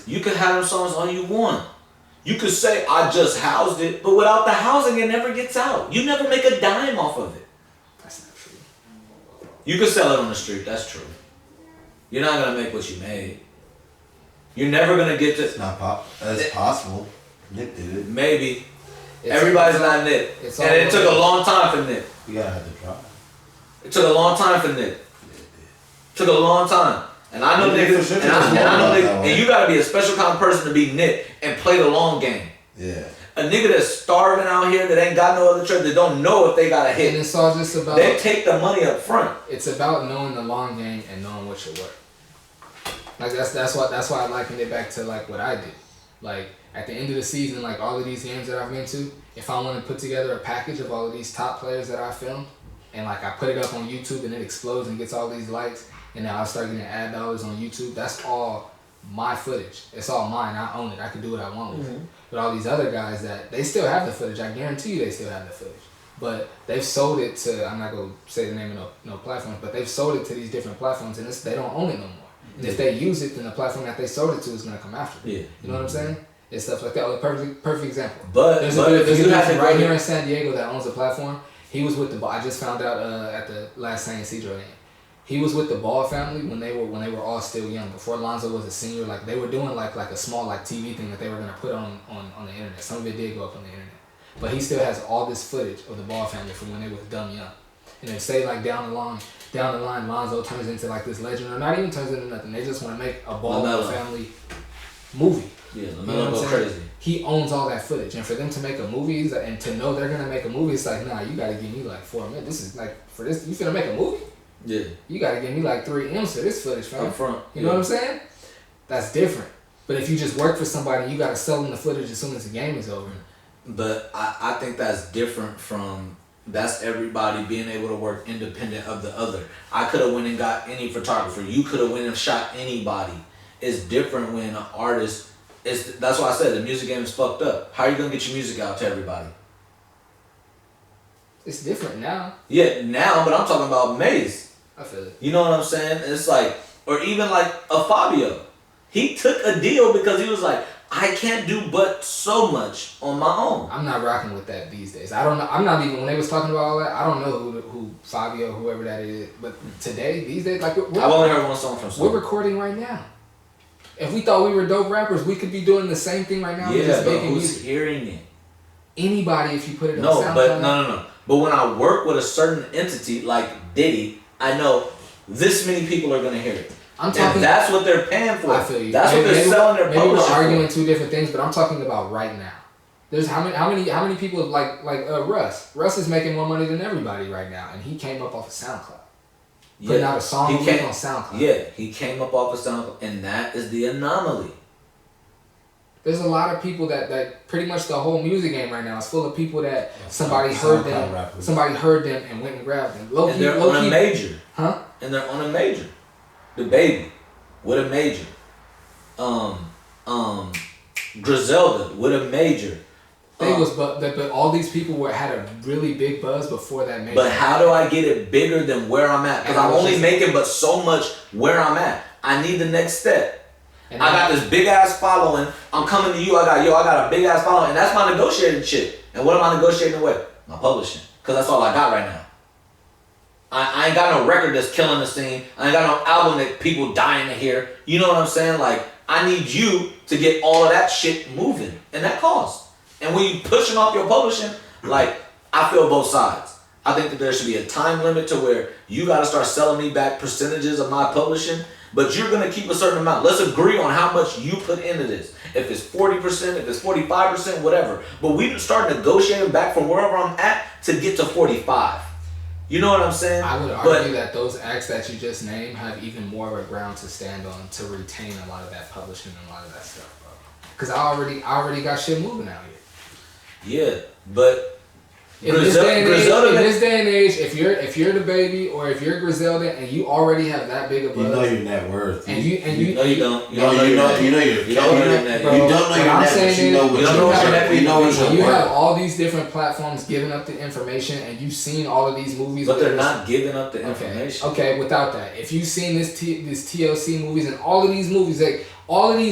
you can have them songs all you want. You could say I just housed it, but without the housing, it never gets out. You never make a dime off of it. That's not true. You could sell it on the street. That's true. You're not gonna make what you made. You're never gonna get to. It's not That's possible. Nick did it. Maybe. Everybody's not Nick. And it took a long time for Nick. You gotta have the try. It took a long time for Nick. Took a long time. And I know niggas, and you gotta be a special kind of person to be Nick and play the long game. Yeah. A nigga that's starving out here that ain't got no other trade, that don't know if they got a hit. And it's all just about. They take the money up front. It's about knowing the long game and knowing what you're worth. Like that's why I likened it back to like what I did. Like at the end of the season, like all of these games that I've been to, if I want to put together a package of all of these top players that I filmed, and like I put it up on YouTube and it explodes and gets all these likes, and now I start getting ad dollars on YouTube, that's all my footage. It's all mine. I own it. I can do what I want with it. But all these other guys that they still have the footage, I guarantee you they still have the footage. But they've sold it to, I'm not gonna say the name of no platforms, but they've sold it to these different platforms, and they don't own it no more. And if they use it, then the platform that they sold it to is gonna come after them. Yeah. You know what I'm saying? It's stuff like that. Oh, perfect example. But there's a dude right here in San Diego that owns the platform. He was with the. I just found out at the last San Ysidro game. He was with the Ball family when they were all still young. Before Lonzo was a senior, like they were doing like a small like TV thing that they were gonna put on the internet. Some of it did go up on the internet, but he still has all this footage of the Ball family from when they was dumb young. And they say like down the line, Lonzo turns into like this legend, or not even turns into nothing. They just want to make a Ball family movie. Yeah, you know what I'm crazy. He owns all that footage, and for them to make a movie, and to know they're gonna make a movie, it's like, nah, you gotta give me like 4 minutes. This is like for this. You finna make a movie? Yeah. You gotta give me like 3 M's for this footage, fam. Up front. You know what I'm saying? That's different. But if you just work for somebody, you gotta sell them the footage as soon as the game is over. But I think that's different from. That's everybody being able to work independent of the other. I could have went and got any photographer. You could have went and shot anybody. It's different when an artist. That's why I said the music game is fucked up. How are you gonna get your music out to everybody? It's different now. Yeah, now, but I'm talking about Maze. I feel it. You know what I'm saying? It's like, or even like a Fabio. He took a deal because he was like, I can't do but so much on my own. I'm not rocking with that these days. I don't know. I'm not even, when they was talking about all that, I don't know who Fabio, whoever that is. But today, these days, like I've only heard one song from Swae. We're recording right now. If we thought we were dope rappers, we could be doing the same thing right now. Yeah, just but making who's music. hearing it? Anybody, if you put it on SoundCloud. No. But when I work with a certain entity like Diddy, I know this many people are gonna hear it. I'm talking. And that's what they're paying for. I feel you. That's what they're selling their publishing. Maybe we're arguing two different things, but I'm talking about right now. There's how many people like Russ. Russ is making more money than everybody right now, and he came up off of SoundCloud. Putting out a song on SoundCloud. Yeah, he came up off of SoundCloud, and that is the anomaly. There's a lot of people that pretty much the whole music game right now is full of people that somebody heard them and went and grabbed them. And they're on a major. Huh? And they're on a major. The Baby with a major. Griselda with a major. But all these people had a really big buzz before that major. But how do I get it bigger than where I'm at? Because I'm only making but so much where I'm at. I need the next step. I got this big ass following. I'm coming to you. I got a big ass following, and that's my negotiating shit. And what am I negotiating with? My publishing, because that's all I got right now. I ain't got no record that's killing the scene. I ain't got no album that people dying to hear. You know what I'm saying? Like, I need you to get all of that shit moving, and that costs. And when you pushing off your publishing, like, I feel both sides. I think that there should be a time limit to where you got to start selling me back percentages of my publishing, but you're going to keep a certain amount. Let's agree on how much you put into this. If it's 40%, if it's 45%, whatever. But we start negotiating back from wherever I'm at to get to 45. You know what I'm saying? I would argue that those acts that you just named have even more of a ground to stand on to retain a lot of that publishing and a lot of that stuff, bro. Because I already got shit moving out here. Yeah, but in this day and age, if you're the baby or if you're Griselda and you already have that big a buzz, you know your net worth. No, you don't. You don't You don't know your net. You know what you're you have all these different platforms giving up the information, and you've seen all of these movies. But they're not giving up the information. Okay, without that, if you've seen this TLC movies and all of these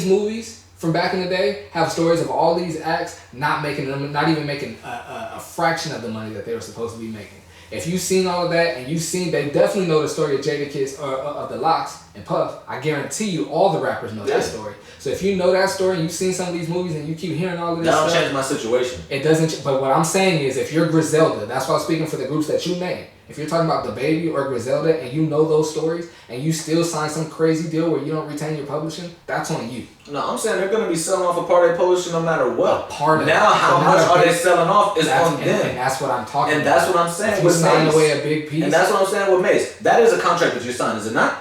movies from back in the day have stories of all these acts not even making a fraction of the money that they were supposed to be making. If you've seen all of that, and they definitely know the story of Jadakiss or of the Locks and Puff. I guarantee you, all the rappers know that story. So if you know that story and you've seen some of these movies and you keep hearing all of this that don't stuff, change my situation. It doesn't. But what I'm saying is, if you're Griselda, that's why I'm speaking for the groups that you name. If you're talking about the baby or Griselda and you know those stories and you still sign some crazy deal where you don't retain your publishing, that's on you. No, I'm saying they're going to be selling off a part of their publishing no matter what. Part of now, how much are they selling off is on them. And that's what I'm talking about. And that's what I'm saying if with you sign Mace. away a big piece. And that's what I'm saying with Mace. That is a contract that you signed, is it not?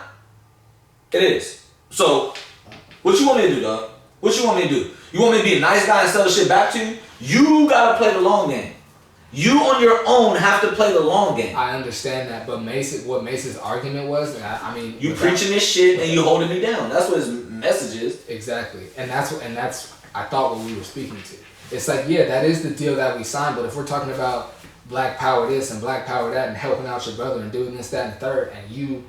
It is. So, what you want me to do, dog? What you want me to do? You want me to be a nice guy and sell the shit back to you? You got to play the long game. You on your own have to play the long game. I understand that, but what Mace's argument was, I mean, you preaching this shit and you holding me down. That's what his message is. Exactly, and that's I thought what we were speaking to. It's like, yeah, that is the deal that we signed, but if we're talking about Black Power this and Black Power that and helping out your brother and doing this, that, and third, and you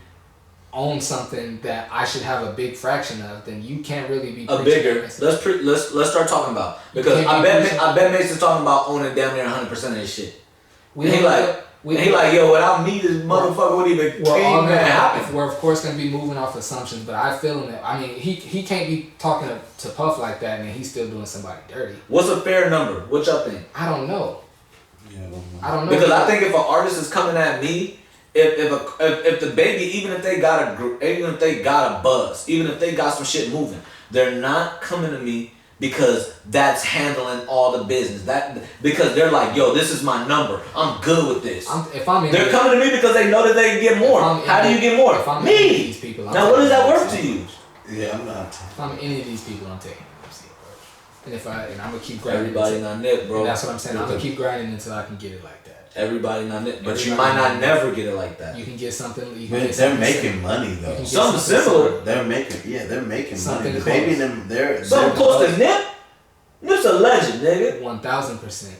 own something that I should have a big fraction of, then you can't really be a bigger. Let's start talking about, because I bet Mace is talking about owning damn near 100% of his shit. He like, yo, without me, this motherfucker wouldn't even happen. We're of course gonna be moving off assumptions, but I feel that. I mean, he can't be talking to Puff like that, and he's still doing somebody dirty. What's a fair number? What y'all think? I don't know. Yeah, I don't know. Because I think if an artist is coming at me, if the baby, even if they got a buzz, even if they got some shit moving, they're not coming to me because that's handling all the business. Because they're like, yo, this is my number. I'm good with this. They're coming to me because they know that they can get more. How do you get more? Me. These people, now, what does that worth to you? Yeah, I'm not. If I'm any of these people, I'm taking MC approach. And I'm gonna keep grinding. Everybody not Nick, bro. And that's what I'm saying. I'm gonna keep grinding until I can get it like that. Everybody not Nick, but you might not never get it like that. You can get something. They're making money though. Something similar. They're making something money. The baby and them, they're something close to Nip. Nip's a legend, nigga. 1000%.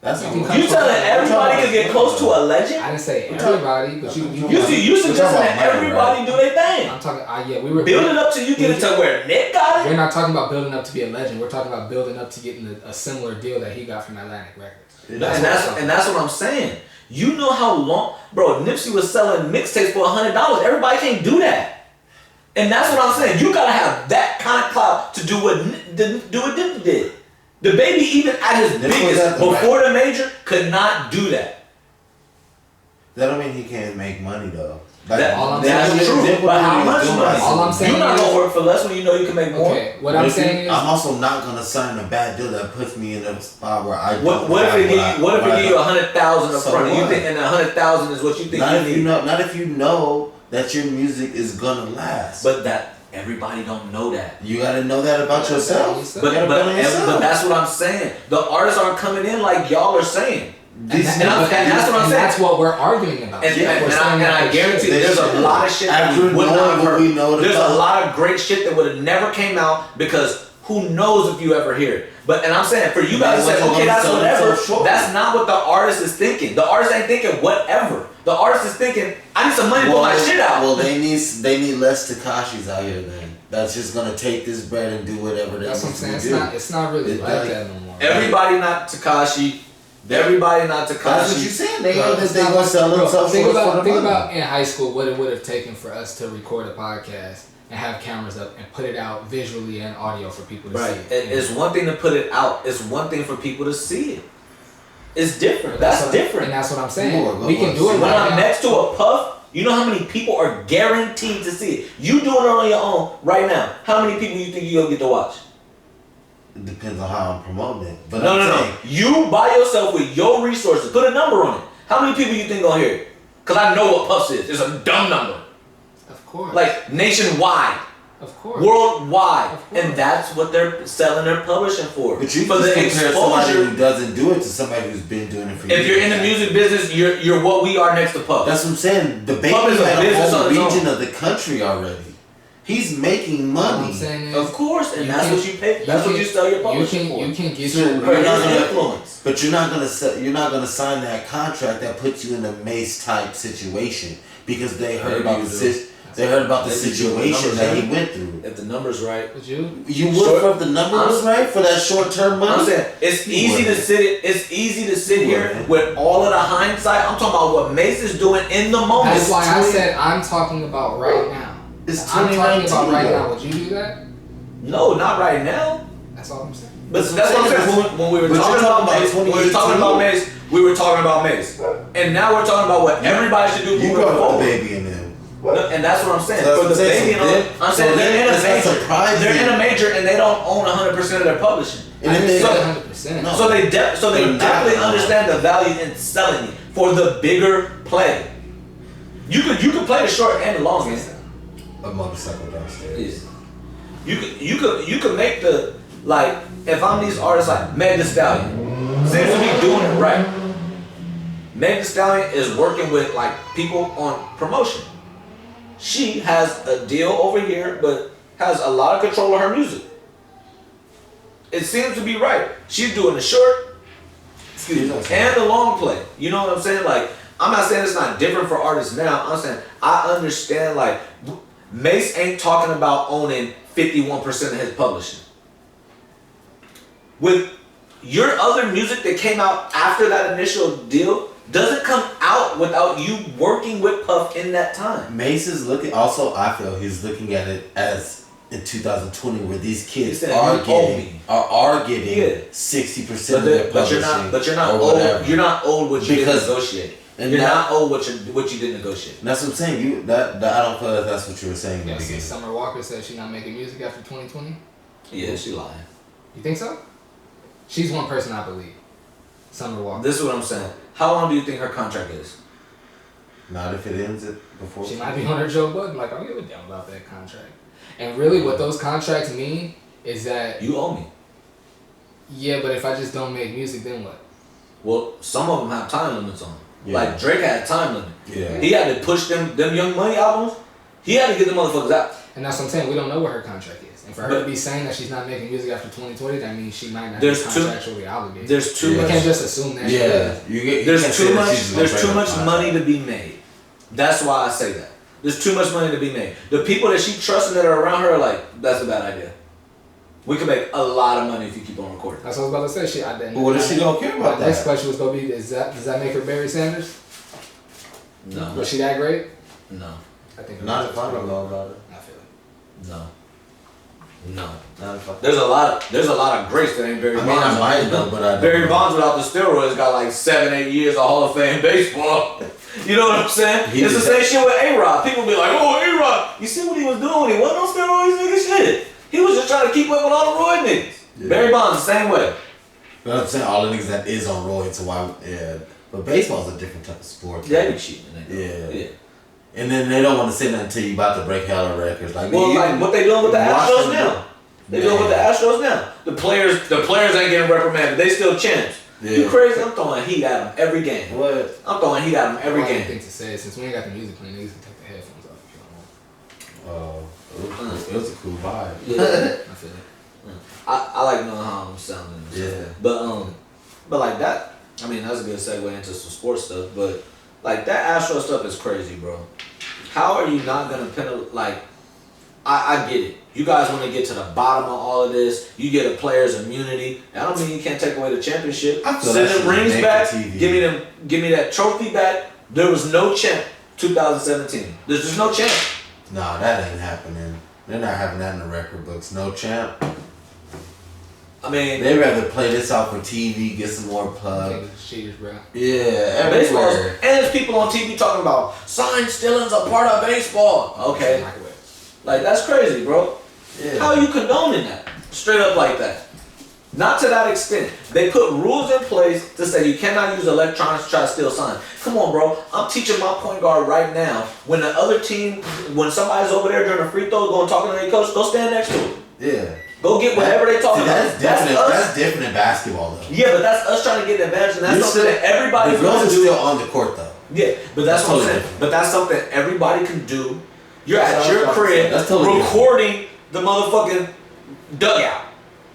That's you telling everybody can get close to a legend? I didn't say everybody, but you suggesting that everybody do their thing. I'm talking. We were building up to you get it to where Nick got it. We're not talking about building up to be a legend. We're talking about building up to getting a similar deal that he got from Atlantic Records. And that's what I'm saying. You know how long, bro? Nipsey was selling mixtapes for $100. Everybody can't do that. And that's what I'm saying. You gotta have that kind of clout to do what Nip did. The baby, even at his biggest, before the major, could not do that. That don't mean he can't make money though. That's true. But how much money? All I'm saying you're not gonna work for less when you know you can make more. Okay, what I'm saying is, I'm also not gonna sign a bad deal that puts me in a spot where I. What if it give you 100,000 up front? You think, and 100,000 is what you think you need? Not if you know that your music is gonna last. But that everybody don't know that. You gotta know that about yourself. But that's what I'm saying. The artists aren't coming in like y'all are saying. And that's what I'm saying. That's what we're arguing about. And I guarantee there's a lot of shit that we would not have heard. There's a lot of great shit that would have never came out because who knows if you ever hear it. And I'm saying for you guys to say, okay, that's whatever. That's not what the artist is thinking. The artist ain't thinking whatever. The artist is thinking, I need some money to put my shit out. Well, they need less Tekashis out here then. That's just gonna take this bread and do whatever they want to do. That's what I'm saying. It's not really like that no more. Everybody not Tekashi. Everybody not Tekashi. That's what you're saying. They know that they gonna sell themselves. Think about in high school what it would have taken for us to record a podcast and have cameras up and put it out visually and audio for people to see it. It's one thing to put it out. It's one thing for people to see it. It's different. That's different. And that's what I'm saying. We can do it when right I'm now. next to a Puff. You know how many people are guaranteed to see it? You doing it on your own right now. How many people you think you're going to get to watch? It depends on how I'm promoting it. But No. You by yourself with your resources. Put a number on it. How many people you think going to hear it? Because I know what Puffs is. It's a dumb number. Of course. Like nationwide. Of course. Worldwide. Of course. And that's what they're selling their publishing for. But you for can the compare somebody exposure. who doesn't do it to somebody who's been doing it for years. If you're in the music business, you're what we are next to Puff. That's what I'm saying. The baby Puff is a had a business whole on his region own. of the country already. He's making What money. I'm saying is, Of course, and that's can- what you pay. That's what you sell your publishing for. You can get So, your you're not gonna- influence. But you're not gonna sign that contract that puts you in a Mace type situation because they heard Maybe about you the do. they heard about the Maybe you do. situation Numbers that he right. went through. If the number's right. Would you? You would Short- for if the number was right for that short term money. I'm saying it's You easy to wouldn't. sit. It's easy to sit You here wouldn't. with all of the hindsight. I'm talking about what Mace is doing in the moment. That's why I 20 said I'm talking about right now. It's I'm talking about 2019 right though. now. Would you do that? No, not right now. That's all I'm saying. But That's that's what what I'm I'm saying. saying. When we were But talking you're about talking Mace, about we were talking about Mace. We were talking about Mace, and now we're talking about what everybody should do You moving brought up the forward. baby in them. And that's what I'm saying. So that's For the what I'm saying. baby, So then- I'm so saying then they're in a it's not major. surprising. They're in a major, and they don't own 100% of their publishing. And I if didn't they say so- 100%. No. So they They're not definitely gonna. understand the value in selling it for the bigger play. You could play the short and the long game. A motorcycle downstairs. You could make the like if I'm these artists like Meg Thee Stallion seems to be doing it right. Meg Thee Stallion is working with like people on promotion. She has a deal over here, but has a lot of control of her music. It seems to be right. She's doing the short, and the long play. You know what I'm saying? Like, I'm not saying it's not different for artists now. I'm saying I understand, like, Mace ain't talking about owning 51% of his publishing. With your other music that came out after that initial deal doesn't come out without you working with Puff in that time. Mace is looking. Also, I feel he's looking at it as in 2020, where these kids said, are "You owe getting me." are getting Yeah. 60% of their But you're publishing. not. But you're not or owed. whatever. You're not owed what you didn't Because- negotiate. and You're that- not owed what you didn't negotiate. And that's what I'm saying. You that I don't feel like that's what you were saying in Yeah, the see, beginning. Summer Walker said she's not making music after 2020. Yeah, she lying. You think so? She's one person I believe. Summer Walker. This is what I'm saying. How long do you think her contract is? Not if it ends it before. She might be on her Joe Budden. Like, I don't give a damn about that contract. And really, what those contracts mean is that, You owe me. yeah, but if I just don't make music, then what? Well, some of them have time limits on them. Yeah. Like Drake had a time limit. Yeah. He had to push them Young Money albums. He had to get them motherfuckers out. And that's what I'm saying. We don't know what her contract is. And for her But- to be saying that she's not making music after 2020, that means she might not There's be too- contractually obligated. There's too Yeah. We much. can't just assume that. she Yeah. is. You can't There's say too that much. she's There's gonna too break much her money to contract. be made. That's why I say that. There's too much money to be made. The people that she trusts that are around her are like, that's a bad idea. We can make a lot of money if you keep on recording. That's what I was about to say. I didn't. But what if she don't care about My next that? question was gonna be: does that make her Barry Sanders? No. Was she that great? No. I think. Not if I don't know about it. I feel it. No. No. Not if I. There's a lot of grace that ain't Barry I mean, Bonds. I might know, but I don't Barry know. Bonds without the steroids got like 7-8 years of Hall of Fame baseball. You know what I'm saying? He It's the just- same shit with A-Rod. People be like, oh, A-Rod, you see what he was doing when he wasn't on steroids, nigga? Shit. He was just trying to keep up with all the roid niggas. Yeah. Barry Bonds, the same way. But I'm saying all the niggas that is on roids, so why? Yeah. But baseball's a different type of sport. Yeah, you cheating, nigga. Yeah. Yeah. And then they don't want to say nothing until you about to break hella records. Like, Well, you- like what they doing with the watch Astros them now? They Man. doing with the Astros now. The players ain't getting reprimanded. They still champs. Yeah. You crazy? I'm throwing heat at them every game. What? I'm throwing heat at them every Well, I game. think to say since we ain't got the music playing, niggas can take the headphones off if you don't want. It was a cool vibe. Yeah. I feel it. I like knowing how I'm sounding. And stuff. Yeah. But like that, I mean, that's a good segue into some sports stuff. But like that Astro stuff is crazy, bro. How are you not gonna like? I get it. You guys want to get to the bottom of all of this. You get a player's immunity. I don't mean you can't take away the championship. I feel Send that them shit rings made back. for TV. Give me that trophy back. There was no champ 2017. There's just no champ. Nah, that ain't happening. They're not having that in the record books. No champ. I mean, They'd rather play this off for TV, get some more plug. Cheaters, bro. Yeah, baseball. everywhere. And there's people on TV talking about sign stealing's a part of baseball. Okay. Like, that's crazy, bro. Yeah. How are you condoning that? Straight up like that. Not to that extent. They put rules in place to say you cannot use electronics to try to steal signs. Come on, bro. I'm teaching my point guard right now. When the other team, when somebody's over there during a free throw going talking to their coach, go stand next to him. Yeah. Go get whatever they talking about. That's different in basketball, though. Yeah, but that's us trying to get an advantage, and that's something that everybody's the girls going are to do. still on the court, though. Yeah, but that's what I'm saying. different. But that's something everybody can do. You're That's at your crib that's totally recording the motherfucking dugout.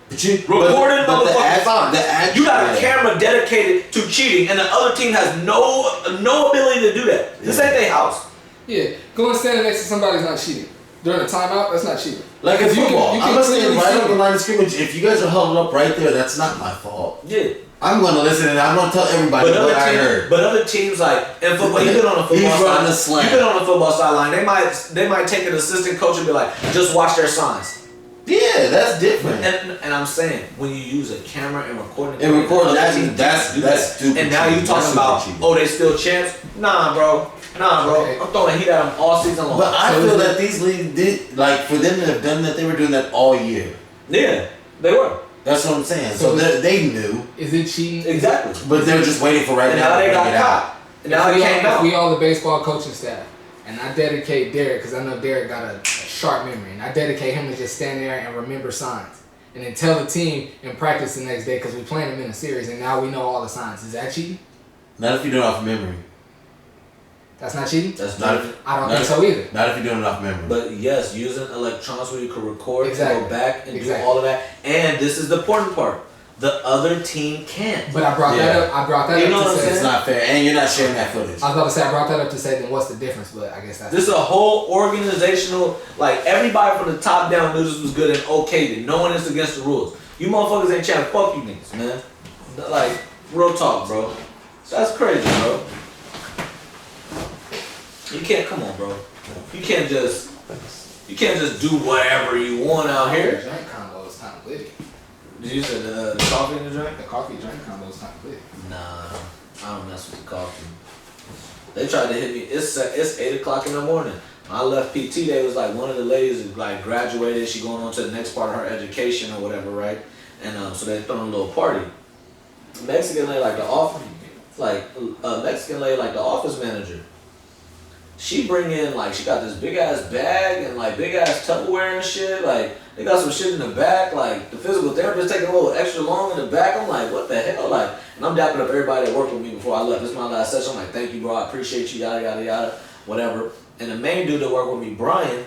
But you Recording motherfucking signs. signs. You got a camera dedicated to cheating, and the other team has no ability to do that. This ain't their house. Yeah, going standing next to somebody's not cheating. During a timeout, that's not cheating. Like in football, I'm gonna stand right see on the line of scrimmage. If you guys are huddled up right there, that's not my fault. Yeah. I'm gonna listen and I'm gonna tell everybody what I heard. But other teams, like in football, you've been on a football sideline. You've been on a football sideline. They might take an assistant coach and be like, just watch their signs. Yeah, that's different. And I'm saying, when you use a camera and recording, that's stupid. And now you talking about, oh, they still champs? Nah, bro. Okay. I'm throwing heat at them all season long. But I feel that these leagues did, like, for them to have done that, they were doing that all year. Yeah, they were. That's what I'm saying. So they knew. Is it cheating? Exactly. But they were just waiting for and now they got caught. And now they came out. If we all the baseball coaching staff, and I dedicate Derrick, because I know Derrick got a sharp memory, and I dedicate him to just stand there and remember signs. And then tell the team and practice the next day, because we playing them in a series, and now we know all the signs. Is that cheating? Not if you do it off memory. That's not cheating? That's not. I don't think so either. Not if you're doing it off memory. But yes, using electronics where you can record, exactly. go back and do all of that. And this is the important part. The other team can't. But I brought that up. I brought that you up know to what I'm say saying? It's not fair. And you're not sharing that footage. I was about to say, I brought that up to say, then what's the difference? But I guess that's... This is a whole organizational, like, everybody from the top down knew this was good and okayed it. No one is against the rules. You motherfuckers ain't trying to fuck you niggas, man. Like, real talk, bro. That's crazy, bro. You can't, come on, bro. You can't just do whatever you want out here. The drink combo is kind of litty. Did you say the coffee in the drink? The coffee drink combo is kind of litty. Nah, I don't mess with the coffee. They tried to hit me. It's 8 o'clock in the morning. When I left PT, they was like one of the ladies like graduated. She going on to the next part of her education or whatever, right? And so they throwing a little party. Mexican lady like the office, Mexican lady like the office manager. She bring in, like, she got this big ass bag and like big ass Tupperware and shit. Like, they got some shit in the back. Like, the physical therapist taking a little extra long in the back. I'm like, what the hell? Like, and I'm dapping up everybody that worked with me before I left. This is my last session. I'm like, thank you, bro. I appreciate you. Yada yada yada, whatever. And the main dude that worked with me, Brian,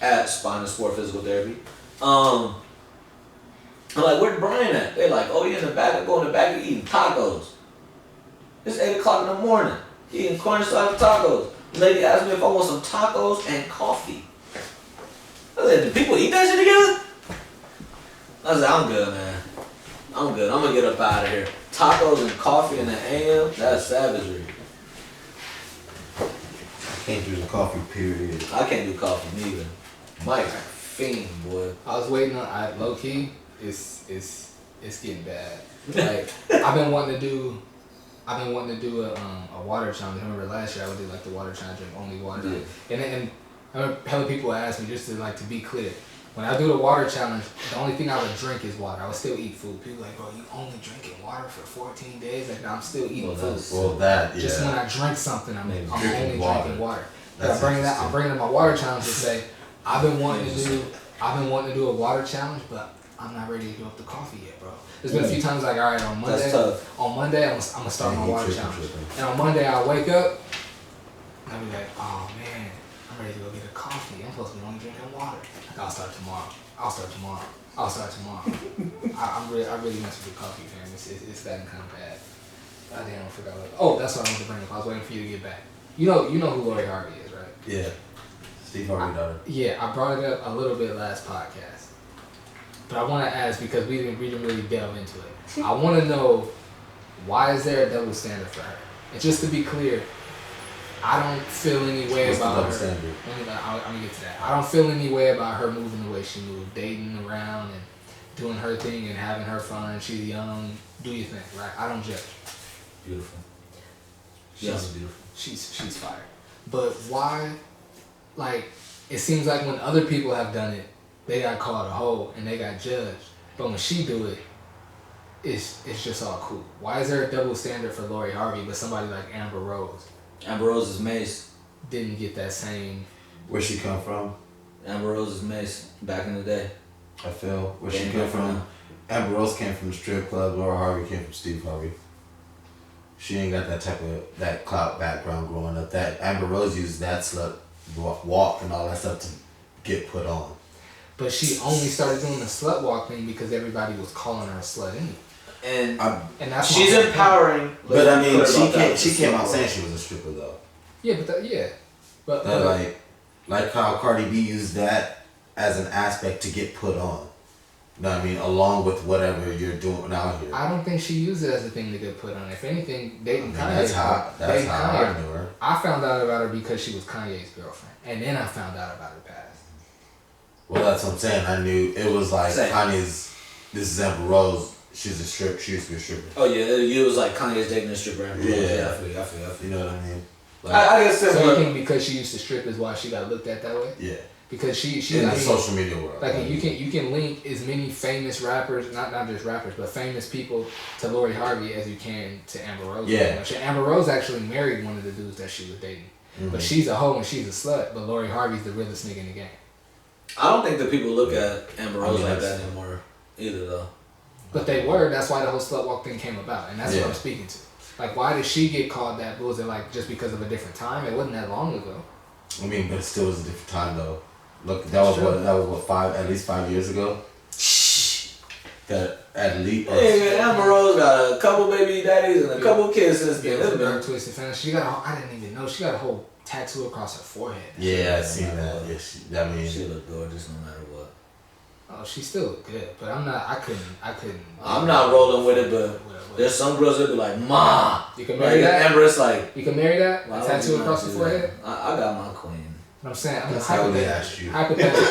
at Spine and Sport Physical Therapy. I'm like, where's Brian at? They're like, oh, he in the back. I go in the back and eating tacos. It's 8 o'clock in the morning. Eating corn salad tacos. The lady asked me if I want some tacos and coffee. I said, do people eat that shit together? I said, I'm good, man. I'm good. I'm gonna get up out of here. Tacos and coffee in the AM, that's savagery. I can't do the coffee, period. I can't do coffee neither. Mike, fiend, boy. I was waiting on, low key, it's getting bad. Like, I've been wanting to do a water challenge. I remember last year I did like the water challenge, drink only water. Yeah. And I remember hella people asked me just to be clear. When I do the water challenge, the only thing I would drink is water. I would still eat food. People like, bro, you only drinking water for 14 days? Like, no, I'm still eating food. Just when I drink something, I'm only drinking water. But I'm bringing my water challenge to say, I've been wanting to do a water challenge, but I'm not ready to give up the coffee yet, bro. There's been a few times like, all right, on Monday, I'm gonna start my water challenge. And on Monday, I'll wake up, and I'll be like, oh man, I'm ready to go get a coffee. I'm supposed to be only drinking water. I'll start tomorrow. I really mess with the coffee, fam. It's gotten kind of bad. I damn forgot what. Oh, that's what I wanted to bring up. I was waiting for you to get back. You know who Lori Harvey is, right? Yeah. Steve Harvey's daughter. Yeah, I brought it up a little bit last podcast. But I want to ask, because we didn't really delve into it. I want to know, why is there a double standard for her? And just to be clear, I don't feel any way What's the about double her. standard? I'm gonna get to that. I don't feel any way about her moving the way she moved, dating around and doing her thing and having her fun. She's young. Do your thing, right? I don't judge. Beautiful. She's beautiful. She's fire. But why? Like, it seems like when other people have done it, they got called a hoe and they got judged. But when she do it, it's just all cool. Why is there a double standard for Lori Harvey, but somebody like Amber Rose? Amber Rose is Mace. Didn't get that same. Where she come from? Amber Rose is Mace back in the day. I feel where she Damn, came from. now. Amber Rose came from the strip club. Laura Harvey came from Steve Harvey. She ain't got that type of that clout background growing up. That Amber Rose used that slut walk and all that stuff to get put on. But she only started doing the slut walk thing because everybody was calling her a slut anyway. And that's she's my empowering. But I mean, Let's she put it came about out that. saying she was a stripper though. Yeah, but That like how Cardi B used that as an aspect to get put on. You know what I mean? Along with whatever you're doing out here. I don't think she used it as a thing to get put on. If anything, dating Kanye. That's how I knew her. I found out about her because she was Kanye's girlfriend, and then I found out about her past. Well, that's what I'm saying. I knew it was like Same. Kanye's. This is Amber Rose. She's a stripper. She used to be a stripper. Oh yeah, it was like Kanye's dating a stripper. Amber Rose. Yeah. I feel. You know what I mean? Like, I guess So you similar. think because she used to strip is why she got looked at that way? yeah. Because she In I the mean, social media world. like you can link as many famous rappers, not just rappers, but famous people to Lori Harvey as you can to Amber Rose. Yeah. Amber Rose actually married one of the dudes that she was dating. Mm-hmm. But she's a hoe and she's a slut, but Lori Harvey's the realest nigga in the game. I don't think that people look at Amber Rose like that's- that anymore either though. But they were, that's why the whole slut walk thing came about, and that's what Yeah. I'm speaking to. Like, why did she get called that? Was it like just because of a different time? It wasn't that long ago. I mean, but it still was a different time though. Look, that was what at least 5 years ago. That at least. Hey man, Amber Rose got a couple baby daddies and a couple kids since Yeah, then. it was a twisted fantasy. She got I didn't even know, she got a whole tattoo across her forehead. Yeah, I seen that. Yeah, I mean, She look gorgeous no matter what. Oh, she still look good, but I couldn't. I'm not rolling with it, but there's some girls that be like, Ma. You can marry that? Amber, it's like, You can marry that? why A would tattoo you not across the do forehead? that? I got my queen. I'm saying, I'm that's how they asked you. hypothetically.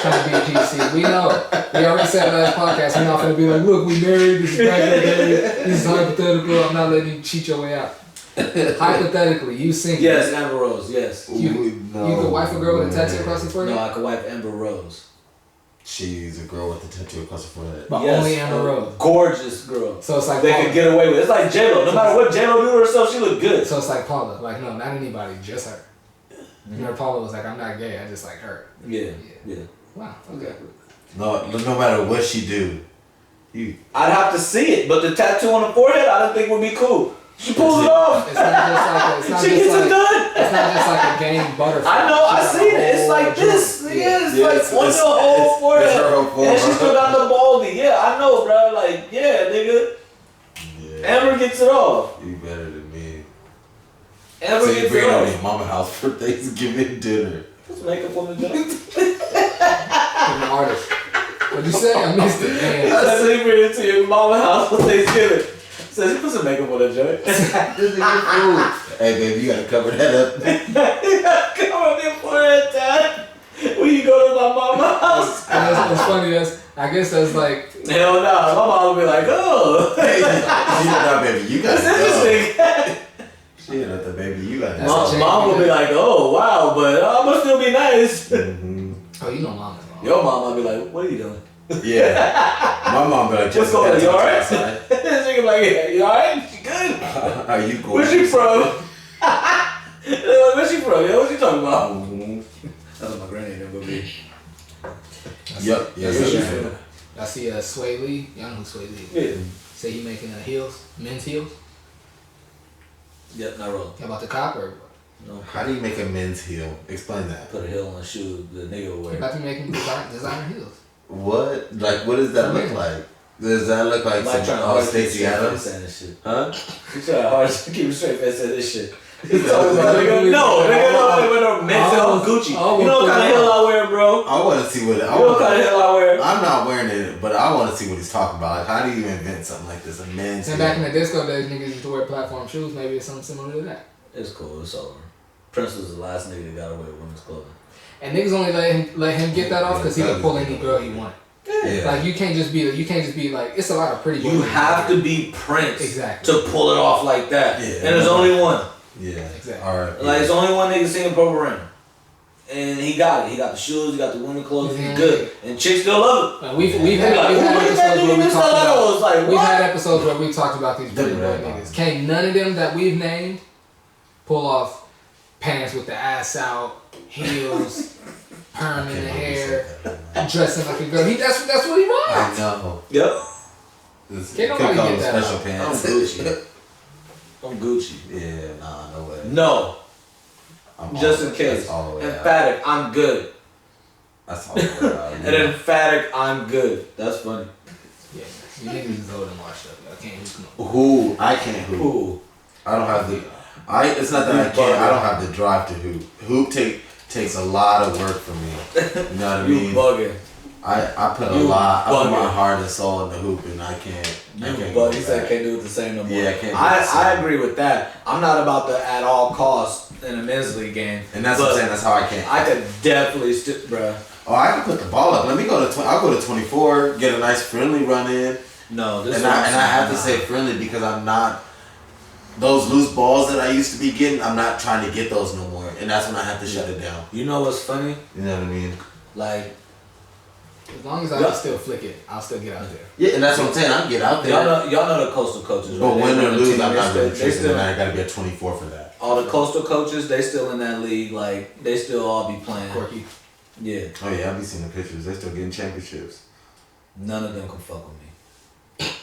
Trying to be PC. We know. We already said last podcast, we're not going to be like, look, we married, this is back in the day, this is hypothetical, I'm not letting you cheat your way out. Hypothetically, you single. Yes, Amber Rose, yes. You could wife a girl with a tattoo across the forehead? No, I could wife Amber Rose. She's a girl with a tattoo across her forehead. But only Amber Rose. Gorgeous girl. So it's like They Paula. could get away with it. It's like J-Lo. No matter what J-Lo do to herself, she look good. So it's like Paula. Like, no, not anybody, just her. You know, Paula was like, I'm not gay, I just like her. Yeah. Wow, okay. No matter what she do, I'd have to see it, but the tattoo on the forehead, I don't think would be cool. She pulls it off. It's not just like She gets it done. It's not just like a game butterfly. I know, I seen it. It's like this. Yeah, it's like on the whole forehead. It's her whole forehead. And she still got the baldy. Yeah, I know, bro. Like, yeah, nigga. yeah, Amber gets it off. you better than me. Amber So you gets bring it it over off. your mama house for Thanksgiving dinner. Put some makeup on the joint. I'm an artist. What'd you say? I missed it, man. I said you bring it to your mama house for Thanksgiving. Says you put some makeup on the joint. Hey baby, you gotta cover that up. Come on, your forehead, Dad. When you go to my mama's house. And it's funny, I guess that's like, Hell no, my mom will be like, oh. Nah, baby, you gotta That's go. interesting. Shit, the baby, you gotta That's go. a change. Mom will be like, oh, wow, but I'm going to still be nice. oh, you know mama's mom. Your mom will be like, what are you doing? Yeah. My mom be like, What's going on? You alright? outside. She be like, yeah, you alright? She good? Are you going? Where's she from? Where's she from? Yeah, what you talking about? Mhm. That's what my granny gonna be. Yep. Yes, Where's she sir. from? I see Swae Lee. Y'all know who Swae Lee is. Yeah. Say he making heels, men's heels. Yep, not wrong. How about the cop or No. How do you make a men's heel? Explain that. Put a heel on a shoe the nigga will he wear. about to be making designer heels. What? Like, what does that look like? Does that look like Like some trying to hard to keep Stacey straight Adams? face saying this shit. Huh? You trying hard to keep a straight face saying this shit. He's talking about nigga. No, with no men's heel on Gucci. You know what kind of heel I wear, bro? I want to see what. You know what kind of heel I wear? I'm not wearing it, but I want to see what he's talking about. Like, how do you invent something like this? A men's And heel? back in the disco days, niggas used to wear platform shoes. Maybe it's something similar to that. It's cool. It's over. Prince was the last nigga that got away with women's clothing. And niggas only let him get that off because he could pull any girl he wanted. Yeah. Like you can't just be like it's a lot of pretty. You have to be Prince exactly to pull it off like that. Yeah. And there's only one. Yeah. Exactly. All right. Like it's only one nigga singing Purple Rain. And he got it. He got the shoes. He got the women clothes. He's good. And chicks still love it. Like we've had episodes where we talked about these pretty boy niggas. Can't none of them that we've named pull off pants with the ass out, heels, perm in the hair, dressing like a girl. That's what he wants. I know. Yep. Can't nobody get that special out. pants. I'm Gucci. I'm Gucci. Yeah, nah, no way. No. I'm Just all in case. That's all the way Emphatic, I'm good. That's all the way out. And emphatic, I'm good. That's funny. Yeah, you niggas is old and washed up. I can't hoop. Who? I can't hoop. Ooh. I don't have the. It's not that I can't. I don't have the drive to hoop. Hoop takes a lot of work for me. You know what I mean? You bugging. I put a lot. I put my heart and soul in the hoop, and I can't. But he said I can't do it the same no more. Yeah, I can't. I agree with that. I'm not about the at all costs in a men's league game. And that's what I'm saying. That's how I can't. I could definitely bruh. Oh, I can put the ball up. Let me go to. I'll go to 24. Get a nice friendly run in. No, this and I have to say friendly because I'm not. Those loose balls that I used to be getting, I'm not trying to get those no more, and that's when I have to shut it down. You know what's funny? You know what I mean? Like, as long as I can still flick it, I'll still get out there. Yeah, and that's what I'm saying. I'll get out there. Y'all know the coastal coaches, right? But win or lose, I'm not really they tripping. I got to be a 24 for that. All the coastal coaches, they still in that league. Like, they still all be playing. Corky. Yeah. Oh yeah, I be seeing the pictures. They still getting championships. None of them can fuck with me.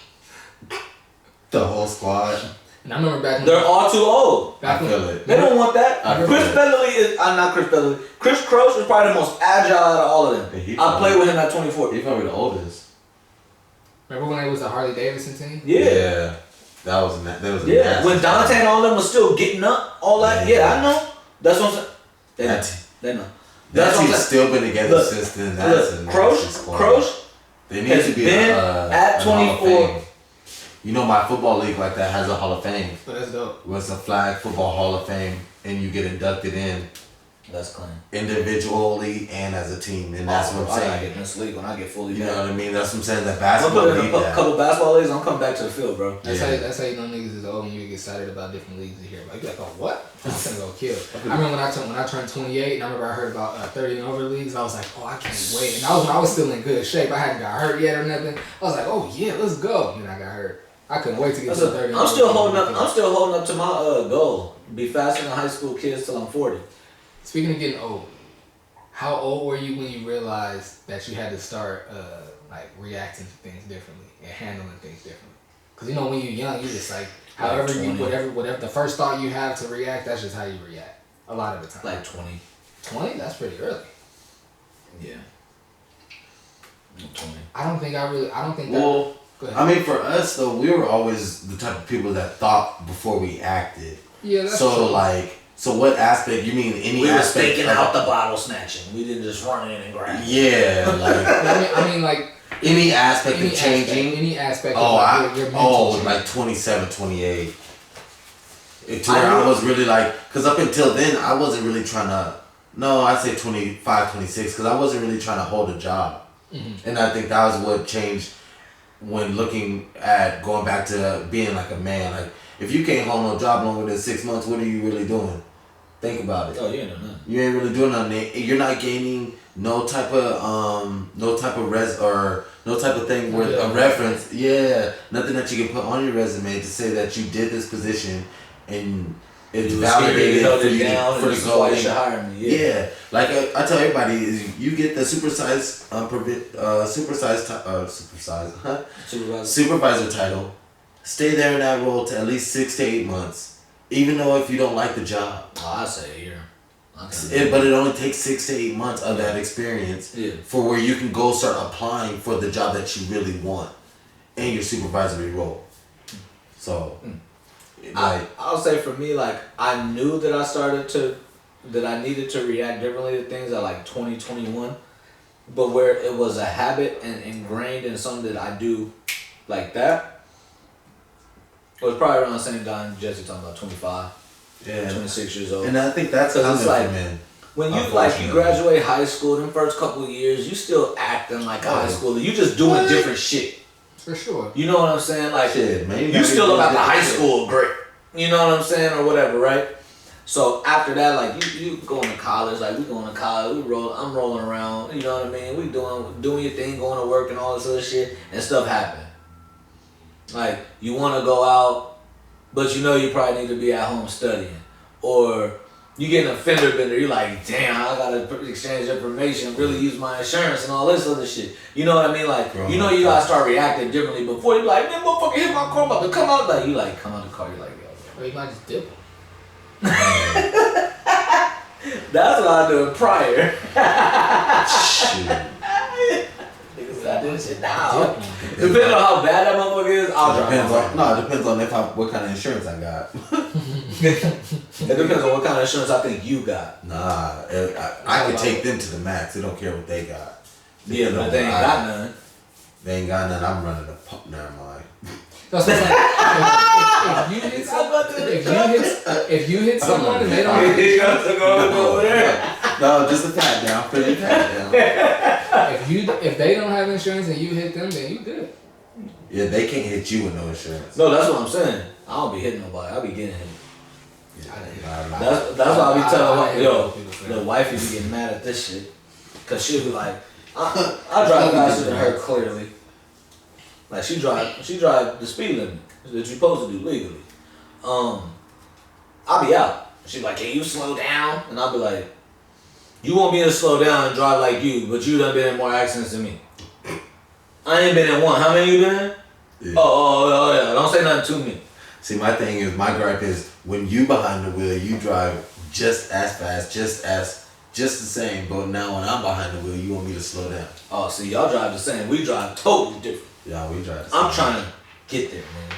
The whole squad. And I remember back when they're all too old. I feel it. They don't want that. Chris Beverly is not Chris Beverly. Chris Croce is probably the most agile out of all of them. I played with him at 24. He's probably the oldest. Remember when they was the Harley Davidson team? Yeah. That was a when Dante and all of them was still getting up, all that. Yeah, I know. That's what I'm saying. They know. That team's still been together since then. Croce they need to be at 24. You know, my football league like that has a Hall of Fame. But that's dope. It's a flag football Hall of Fame, and you get inducted in. That's clean. Individually and as a team, and that's what I'm saying. I get in this league when I get fully back. You know what I mean? That's what I'm saying. That basketball I'm putting in a couple basketball leagues. I'm coming back to the field, bro. That's how you know niggas is old and you get excited about different leagues to hear about. You're like, oh, what? I'm gonna go kill. I remember when I turned 28, and I remember I heard about 30 and over leagues. I was like, oh, I can't wait. And that was when I was still in good shape. I hadn't got hurt yet or nothing. I was like, oh yeah, let's go. And I got hurt. I couldn't wait to get to 30. I'm still holding up to my goal. Be faster than high school kids till I'm 40. Speaking of getting old, how old were you when you realized that you had to start like reacting to things differently and handling things differently? Because you know when you're young, you're just like however you whatever the first thought you have to react, that's just how you react. A lot of the time. Like 20. 20? That's pretty early. Yeah. 20. I don't think Well, I mean, for us though, we were always the type of people that thought before we acted. Yeah, that's true. So what aspect? You mean any we aspect? We were thinking out the bottle snatching. We didn't just run in and grab it. Yeah, like I mean, like any aspect of changing. Any aspect. Oh, your mental like 27, 28. To where I was really like, because up until then I wasn't really trying to. No, I'd say 25, 26, because I wasn't really trying to hold a job, and I think that was what changed when looking at going back to being like a man. Like, if you can't hold no job longer than 6 months, what are you really doing? Think about it. Oh, you ain't doing nothing. You ain't really doing nothing. You're not gaining no type of thing where a reference. Yeah, nothing that you can put on your resume to say that you did this position and it's validated for you to go in. Hire me. Yeah, like I tell everybody, is you get the supervisor title. Stay there in that role to at least 6 to 8 months, even though if you don't like the job. Oh, I say a year. But it only takes 6 to 8 months of that experience for where you can go start applying for the job that you really want in your supervisory role. So, I'll say for me, like, I knew that I needed to react differently to things at like 2021, but where it was a habit and ingrained in something that I do like that, it was probably around the same time Jesse talking about 25. Yeah. 26 years old. And I think that's because it's like men. when you graduate high school, them first couple of years, you still acting like a high schooler. You just doing different shit. For sure. You know what I'm saying? Like shit, man, you still about the high school grip. You know what I'm saying, or whatever, right? So after that, like you going to college, like we going to college, I'm rolling around. You know what I mean? We doing your thing, going to work and all this other shit, and stuff happen. Like you want to go out, but you know you probably need to be at home studying, or you get an fender bender. You're like, damn, I gotta exchange information, really use my insurance and all this other shit. You know what I mean? Like you know you gotta start reacting differently. Before you be like, man, motherfucker hit my car, I'm about to come out. Like you like come out the car, you're like, yo, Or you might just dip. that's what I do prior. Shit. Niggas I do shit now. Depending on how bad that motherfucker is, I'll drive. It depends on what kind of insurance I got. It depends on what kind of insurance I think you got. Nah, I could take them to the max. They don't care what they got. Yeah, but they ain't got none. They ain't got none. I'm running a pump. Never mind. That's what I'm saying. If you hit someone and they don't have insurance, no, just a pat down. Put your pat down. if they don't have insurance and you hit them, then you good. Yeah, they can't hit you with no insurance. No, that's what I'm saying. I don't be hitting nobody. I be getting hit. Yeah, That's why I be telling the wifey be getting mad at this shit. Cause she'll be like, I drive faster than her clearly. Like she drive the speed limit that you're supposed to do legally. I'll be out. She be like, can you slow down? And I'll be like, you want me to slow down and drive like you, but you done been in more accidents than me. I ain't been in one. How many you been in? Yeah. Oh yeah. Don't say nothing to me. See, my thing is, my gripe is when you behind the wheel, you drive just as fast, just the same. But now when I'm behind the wheel, you want me to slow down. Oh, see, y'all drive the same. We drive totally different. Yeah, we drive the same. I'm trying to get there, man.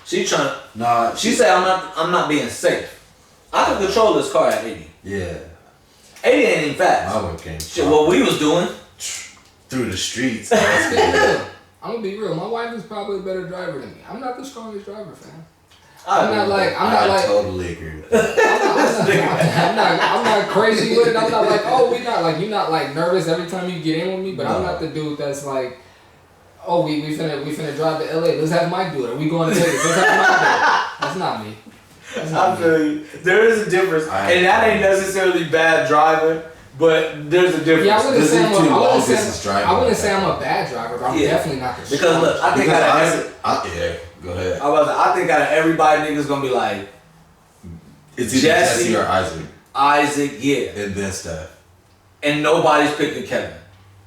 She said I'm not being safe. I can control this car at 80. Yeah. 80 ain't even fast. My work came. Shit, what we was doing Through the streets. I'm gonna be real. My wife is probably a better driver than me. I'm not the strongest driver, fam. I totally agree with that. I'm not crazy with it. I'm not like, oh, you're not like nervous every time you get in with me, but no. I'm not the dude that's like, oh, we finna drive to LA. Let's have Mike do it. Or we going to Vegas. Let's have Mike do it. That's not me. I feel you. There is a difference. And that ain't necessarily bad driving, but there's a difference. Yeah, I wouldn't say I'm a bad driver, but I'm definitely not the strongest. Because look, I think go ahead. I think out of everybody, niggas gonna be like, it's either Jesse or Isaac. Isaac, yeah. And then Steph. And nobody's picking Kevin.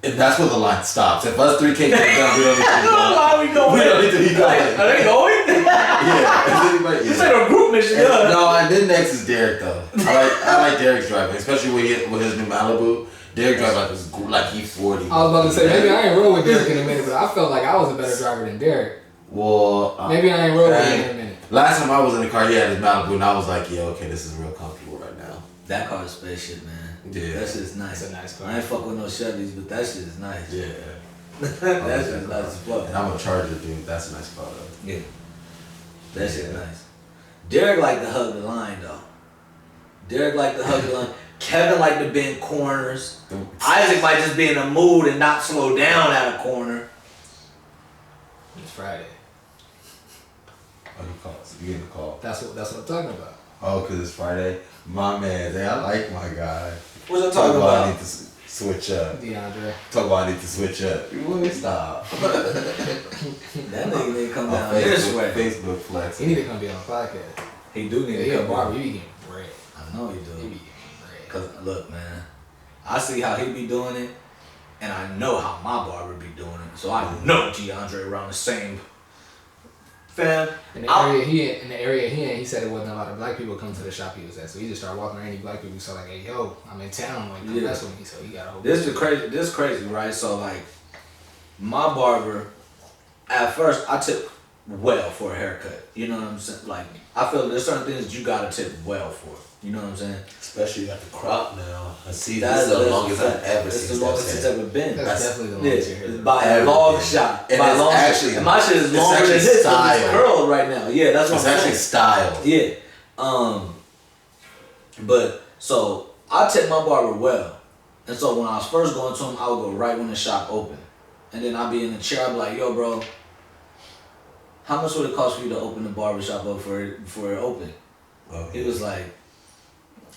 And that's where the line stops. If us three can't get done, we don't need to be going. Why we going? We don't need to be going. Are they going? Yeah. This ain't a group mission, No, and then next is Derrick though. I like Derrick's driving, especially with his new Malibu. Derrick drives like he's 40. I was about to say, maybe I ain't roll with Derrick in a minute, but I felt like I was a better driver than Derrick. Well, maybe I ain't roll with him in a minute. Last time I was in the car, he had his Malibu, and I was like, yeah, okay, this is real comfortable right now. That car is spaceship, man. Yeah. That shit is nice. It's a nice car. I ain't fuck with no Chevys, but that shit is nice. Yeah. That shit is nice as fuck. And I'm a Charger dude. That's a nice car though. Yeah. That shit is nice. Derrick like to hug the line though. Derrick like to hug the line. Kevin like to bend corners. Isaac might just be in a mood and not slow down at a corner. It's Friday. Oh, he calls. You getting a call? That's what I'm talking about. Oh, cause it's Friday. My man, I like my guy. What's I talking about? I need to switch up. DeAndre. Talk about I need to switch up. You want me to stop? That nigga need to come down this way. Facebook flex. He need to come be on a podcast. He do need to come. He a barber. He be getting bread. I know he do. He be getting bread. Cause look, man, I see how he be doing it, and I know how my barber be doing it. So I know DeAndre around the same. Fam, in the area he in, he said it wasn't a lot of black people come to the shop he was at. So he just started walking around any black people. So like, hey, yo, I'm in town. Like, come mess with me. So he got a whole. This is crazy, right? So like, my barber, at first I took well for a haircut. You know what I'm saying? Like, I feel there's certain things you gotta tip well for. You know what I'm saying? Especially you got the crop now. I see that's this is the longest I've ever seen. It's the longest it's ever been. That's definitely the longest hair. By a long shot. And it's actually, and my shit is longer than his. It's curled right now. Yeah, that's what I'm saying. It's actually styled. Yeah. But so I tip my barber well, and so when I was first going to him, I would go right when the shop opened, and then I'd be in the chair. I'd be like, "Yo, bro, how much would it cost for you to open the barber shop up before it opened?" He was like,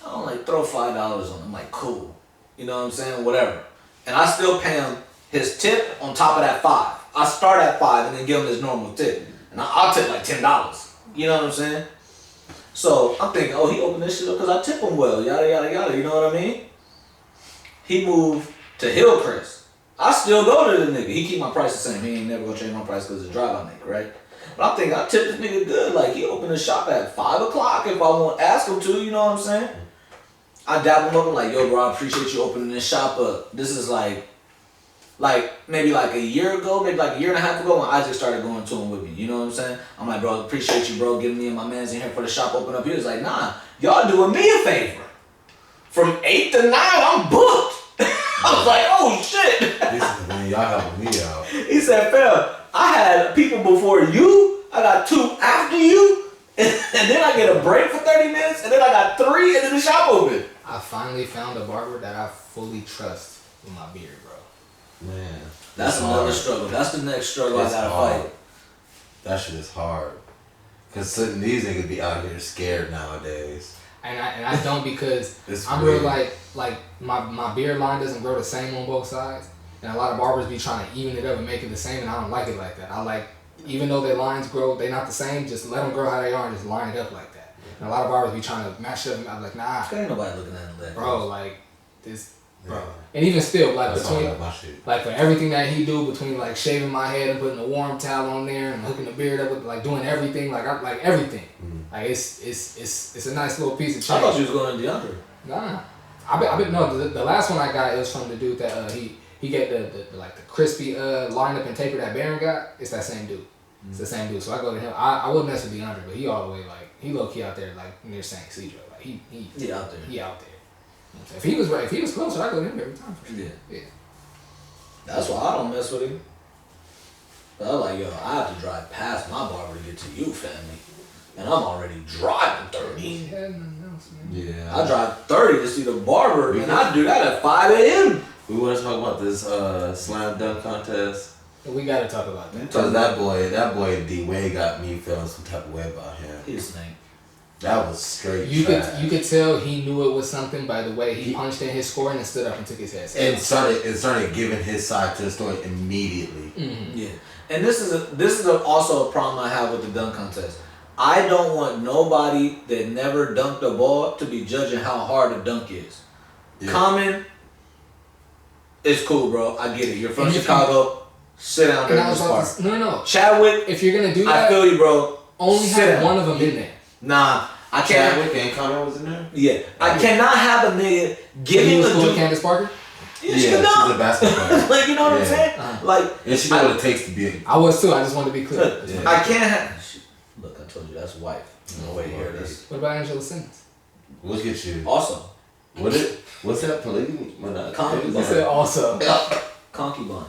"I don't like throw $5 on." I'm like, "Cool," you know what I'm saying? Whatever, and I still pay him his tip on top of that $5. I start at $5 and then give him his normal tip, and I'll tip like $10. You know what I'm saying? So I'm thinking, oh, he opened this shit up because I tip him well, yada, yada, yada, you know what I mean? He moved to Hillcrest. I still go to the nigga. He keep my price the same. He ain't never gonna change my price because it's a drive-out nigga, right? But I'm thinking, I tip this nigga good. Like, he opened the shop at 5 o'clock if I want to ask him to, you know what I'm saying? I dap him up and like, yo, bro, I appreciate you opening this shop up. This is like maybe like a year ago, maybe like a year and a half ago when Isaac started going to him with me. You know what I'm saying? I'm like, bro, appreciate you, bro, getting me and my mans in here for the shop open up. He was like, nah, y'all doing me a favor. From 8 to 9, I'm booked. I was like, oh shit. This is the man, y'all helping me out. He said, fam, I had people before you, I got 2 after you, and then I get a break for 30 minutes, and then I got 3, and then the shop open. I finally found a barber that I fully trust with my beard, bro. Man, That's another struggle. That's the next struggle I gotta fight. That shit is hard. Cause these niggas be out here scared nowadays. And I don't because It's I'm weird. real like my beard line doesn't grow the same on both sides. And a lot of barbers be trying to even it up and make it the same, and I don't like it like that. I like, even though their lines grow, they not the same, just let them grow how they are and just line it up like that. And a lot of barbers be trying to match it up, and I'm like, nah. Ain't nobody looking at that. Bro, like, this, bro. Yeah. And even still, like, That's all between, about my shit. like, for everything that he do, between, like, shaving my head and putting a warm towel on there and hooking the beard up with, like, doing everything, like, everything. Like, it's a nice little piece of change. I thought you was going to DeAndre. Nah. I bet no, the last one I got, it was from the dude that, he get the like, the crispy, lineup and taper that Baron got. It's that same dude. It's the same dude. So I go to him. I wouldn't mess with DeAndre, but he all the way, like, he low-key out there, like, near St. Cedro. Like, he out there. He out there. If he was closer, I go to him every time. For sure. Yeah. That's why I don't mess with him. But I'm like, yo, I have to drive past my barber to get to you, family. And I'm already driving 30. He had nothing else, man. Yeah. I drive 30 to see the barber, and I do that at 5 a.m. We want to talk about this slam dunk contest. We gotta talk about that. Cause that boy D Wade got me feeling some type of way about him. He's a snake. That was straight. You trash. could tell he knew it was something by the way he punched in his score and then stood up and took his head. and started giving his side to the story immediately. Mm-hmm. Yeah. And this is also a problem I have with the dunk contest. I don't want nobody that never dunked a ball to be judging how hard a dunk is. Yeah. Common, it's cool, bro. I get it. You're from And Chicago. Sit down there in this part. No. Chadwick, If you're gonna do that, I feel you, bro. only Sit have down. one of them in there. Nah, I can't. Chadwick and Connor was in there. Yeah, I cannot have a nigga He giving was a cool with dude. Candace Parker. Yeah, she's a basketball player. Like, you know what I'm Yeah. saying? Uh-huh. Like, And she know what it takes to be. I was too. I just wanted to be clear. look, Yeah. I can't have. Look, I told you that's wife. No way to hear this. What about Angela Simmons? Look at you. Also, What's that polygamy? Well, not Concubine. He said also. concubine.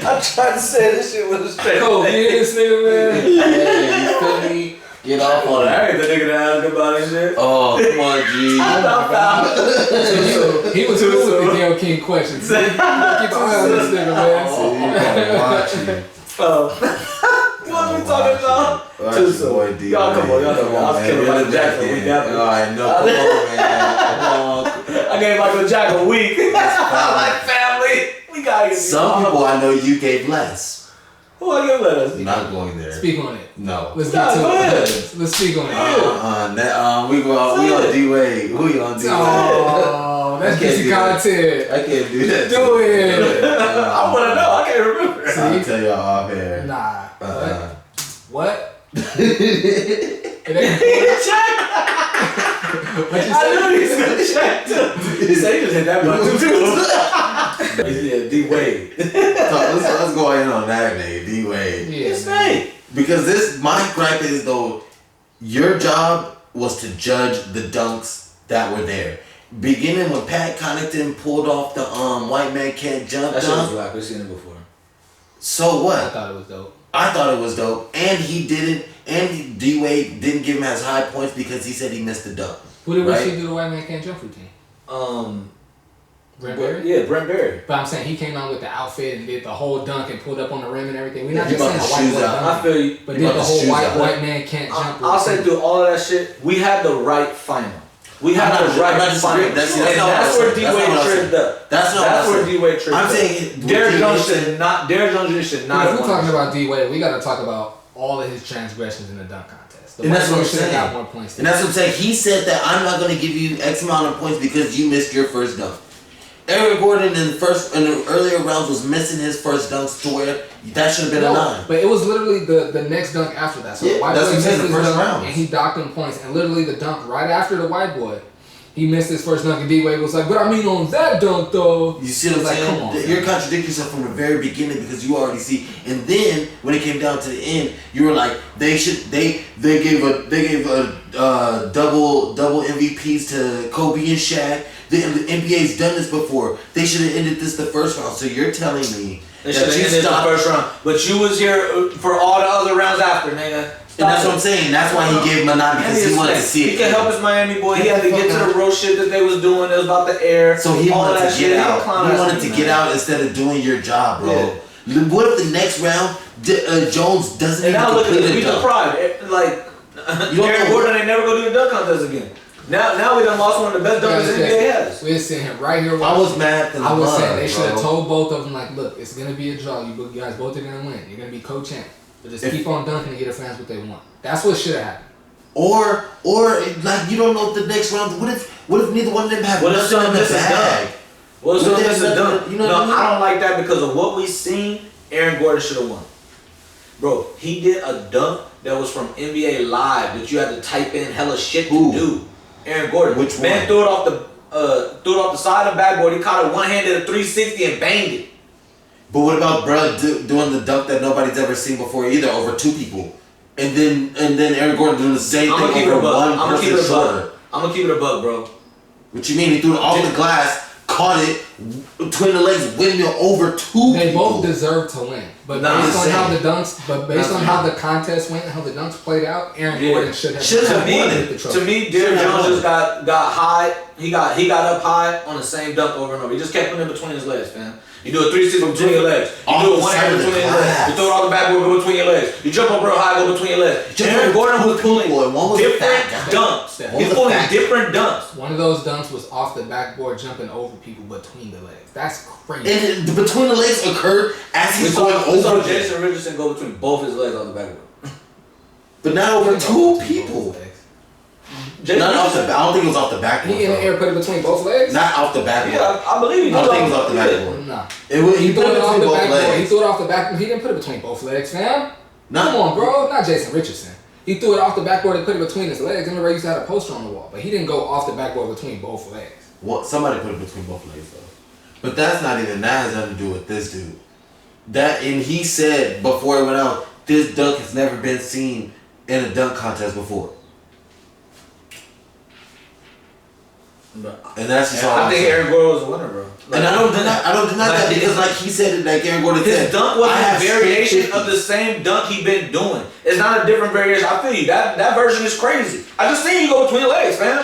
I tried to say this shit with a straight Oh, you hear this nigga, man? Hey, you feel me? Get off on I that. ain't the nigga to ask about his shit. Oh, come on, G. He was cool with the Gayle King questions. Get your ass this nigga, man. Watch you. What we talking about? Watch Too your soon. boy D. Y'all come on, y'all know. I was killing Michael Jackson. We got Alright, no, come on, man. I gave Michael Jackson a week. I'm like, family, we gotta get Some people I know you gave less. Who I give letters? Not going there. Speak on it. No. Let's Nah, get to go it. ahead. Let's speak on it. We on D Wade. We on D Wade. Oh, that's I can't juicy do that. content. I can't do that. Do it. I wanna know. I can't remember. I'll tell y'all off here. Nah. What? He It ain't. What you I say? knew he was gonna check too. He said he just hit that button too. He said D Wade. Let's go in on that nigga, D Wade. Yeah, It's man. fake. Because my gripe is though, your job was to judge the dunks that were there. Beginning when Pat Connaughton pulled off the white man can't jump That shit was dunk. whack. We've seen it before. So I what? thought it was dope. I thought it was dope, and he didn't. And D-Wade didn't give him as high points because he said he missed the dunk. Who did we see do the white man can't jump routine? Brent Berry? Yeah, Brent Berry. But I'm saying he came out with the outfit and did the whole dunk and pulled up on the rim and everything. We're not He just saying a brought the white shoes boy out. dunk, I feel you. but He did brought the the whole shoes out. white man can't jump I'll say routine. through all of that shit, we had the right final. We had I'm the not right disagreeing. final. That's And that's where D-Wade tripped up. That's where D-Wade tripped up. I'm saying Derrick Jones should not If we're talking about D-Wade, we got to talk about all of his transgressions in the dunk contest. The And that's what I'm should have saying. got more points. And that's what I'm saying. He said that I'm not going to give you X amount of points because you missed your first dunk. Aaron Gordon in the earlier rounds was missing his first dunks to where that should have been a 9. But it was literally the next dunk after that. So Yeah, the white that's boy what I'm saying, missed the his first dunk rounds. and he docked him points. And literally the dunk right after the white boy, he missed his first dunk and D-Wade was like, but I mean on that dunk though. You see what I'm Like, saying? come on, You're contradicting yourself from the very beginning because you already see. And then when it came down to the end, you were like, they gave a double MVPs to Kobe and Shaq. The NBA's done this before. They should have ended this the first round. So you're telling me They should have ended the first round. But you was here for all the other rounds after, nigga. And that's what I'm saying. That's why he gave him a 9 because he wanted to see it. He can help his Miami boy. He had to get to the real shit that they was doing. It was about the air. So he all wanted that to shit. get out. He wanted to get out instead of doing your job, bro. Yeah. What if the next round Jones doesn't And even now look at complete it. a We dunk? deprived. Like Aaron Gordon ain't never gonna do the dunk contest again. Now we done lost one of the best dunkers the NBA has. We're sitting here right here. I was mad. I was saying they should have told both of them like, look, it's gonna be a draw. You guys both are gonna win. You're gonna be co-champ. But just keep on dunking and get the fans what they want. That's what should have happened. Or like you don't know if the next round. What if neither one of them have nothing in the bag? What if someone misses a dunk? You know what I mean? I don't like that because of what we seen. Aaron Gordon should have won. Bro, he did a dunk that was from NBA Live that you had to type in hella shit to do. Aaron Gordon. Which man one? threw it off the side of the backboard. He caught it one-handed at 360 and banged it. But what about bruh doing the dunk that nobody's ever seen before either over 2 people, and then Aaron Gordon doing the same thing over one person shorter? I'm gonna keep it a buck, bro. What you mean? He threw it off the glass, caught it between the legs, windmill over 2 They people. both deserve to win, but Nah, based I'm on how saying. based on how the contest went and how the dunks played out, Aaron Gordon should have won the it. trophy. To me, Derrick Jones just got high. He got up high on the same dunk over and over. He just kept putting it between his legs, fam. You do a 360 between your legs. You do a one-hand between your legs. You throw it on the backboard, go between your legs. You jump up real high, go between your legs. Aaron Gordon was pulling different dunks. He's pulling different dunks. One of those dunks was off the backboard, jumping over people between the legs. That's crazy. And the between the legs occurred as he's going We saw over. Jason Richardson go between both his legs on the backboard. But not over 2 people. Not off the. I don't think it was off the backboard. He in the air put it between both legs? Not off the backboard. Yeah, I believe he I did. don't think it was off the backboard. Nah. He threw put it it off between the both backboard. He legs. threw it off the back. He didn't put it between both legs, fam. Nah. Come on, bro. Not Jason Richardson. He threw it off the backboard and put it between his legs. Remember, he used to have a poster on the wall, but he didn't go off the backboard between both legs. Well, somebody put it between both legs though. But that's not even. That has nothing to do with this dude. And he said before it went out, this dunk has never been seen in a dunk contest before. And that's just all I think Aaron Gordon was a winner, bro. And I don't deny that because like he said it, like Aaron Gordon said. His dunk was a variation of the same dunk he been doing. It's not a different variation. I feel you. That version is crazy. I just seen you go between your legs, man.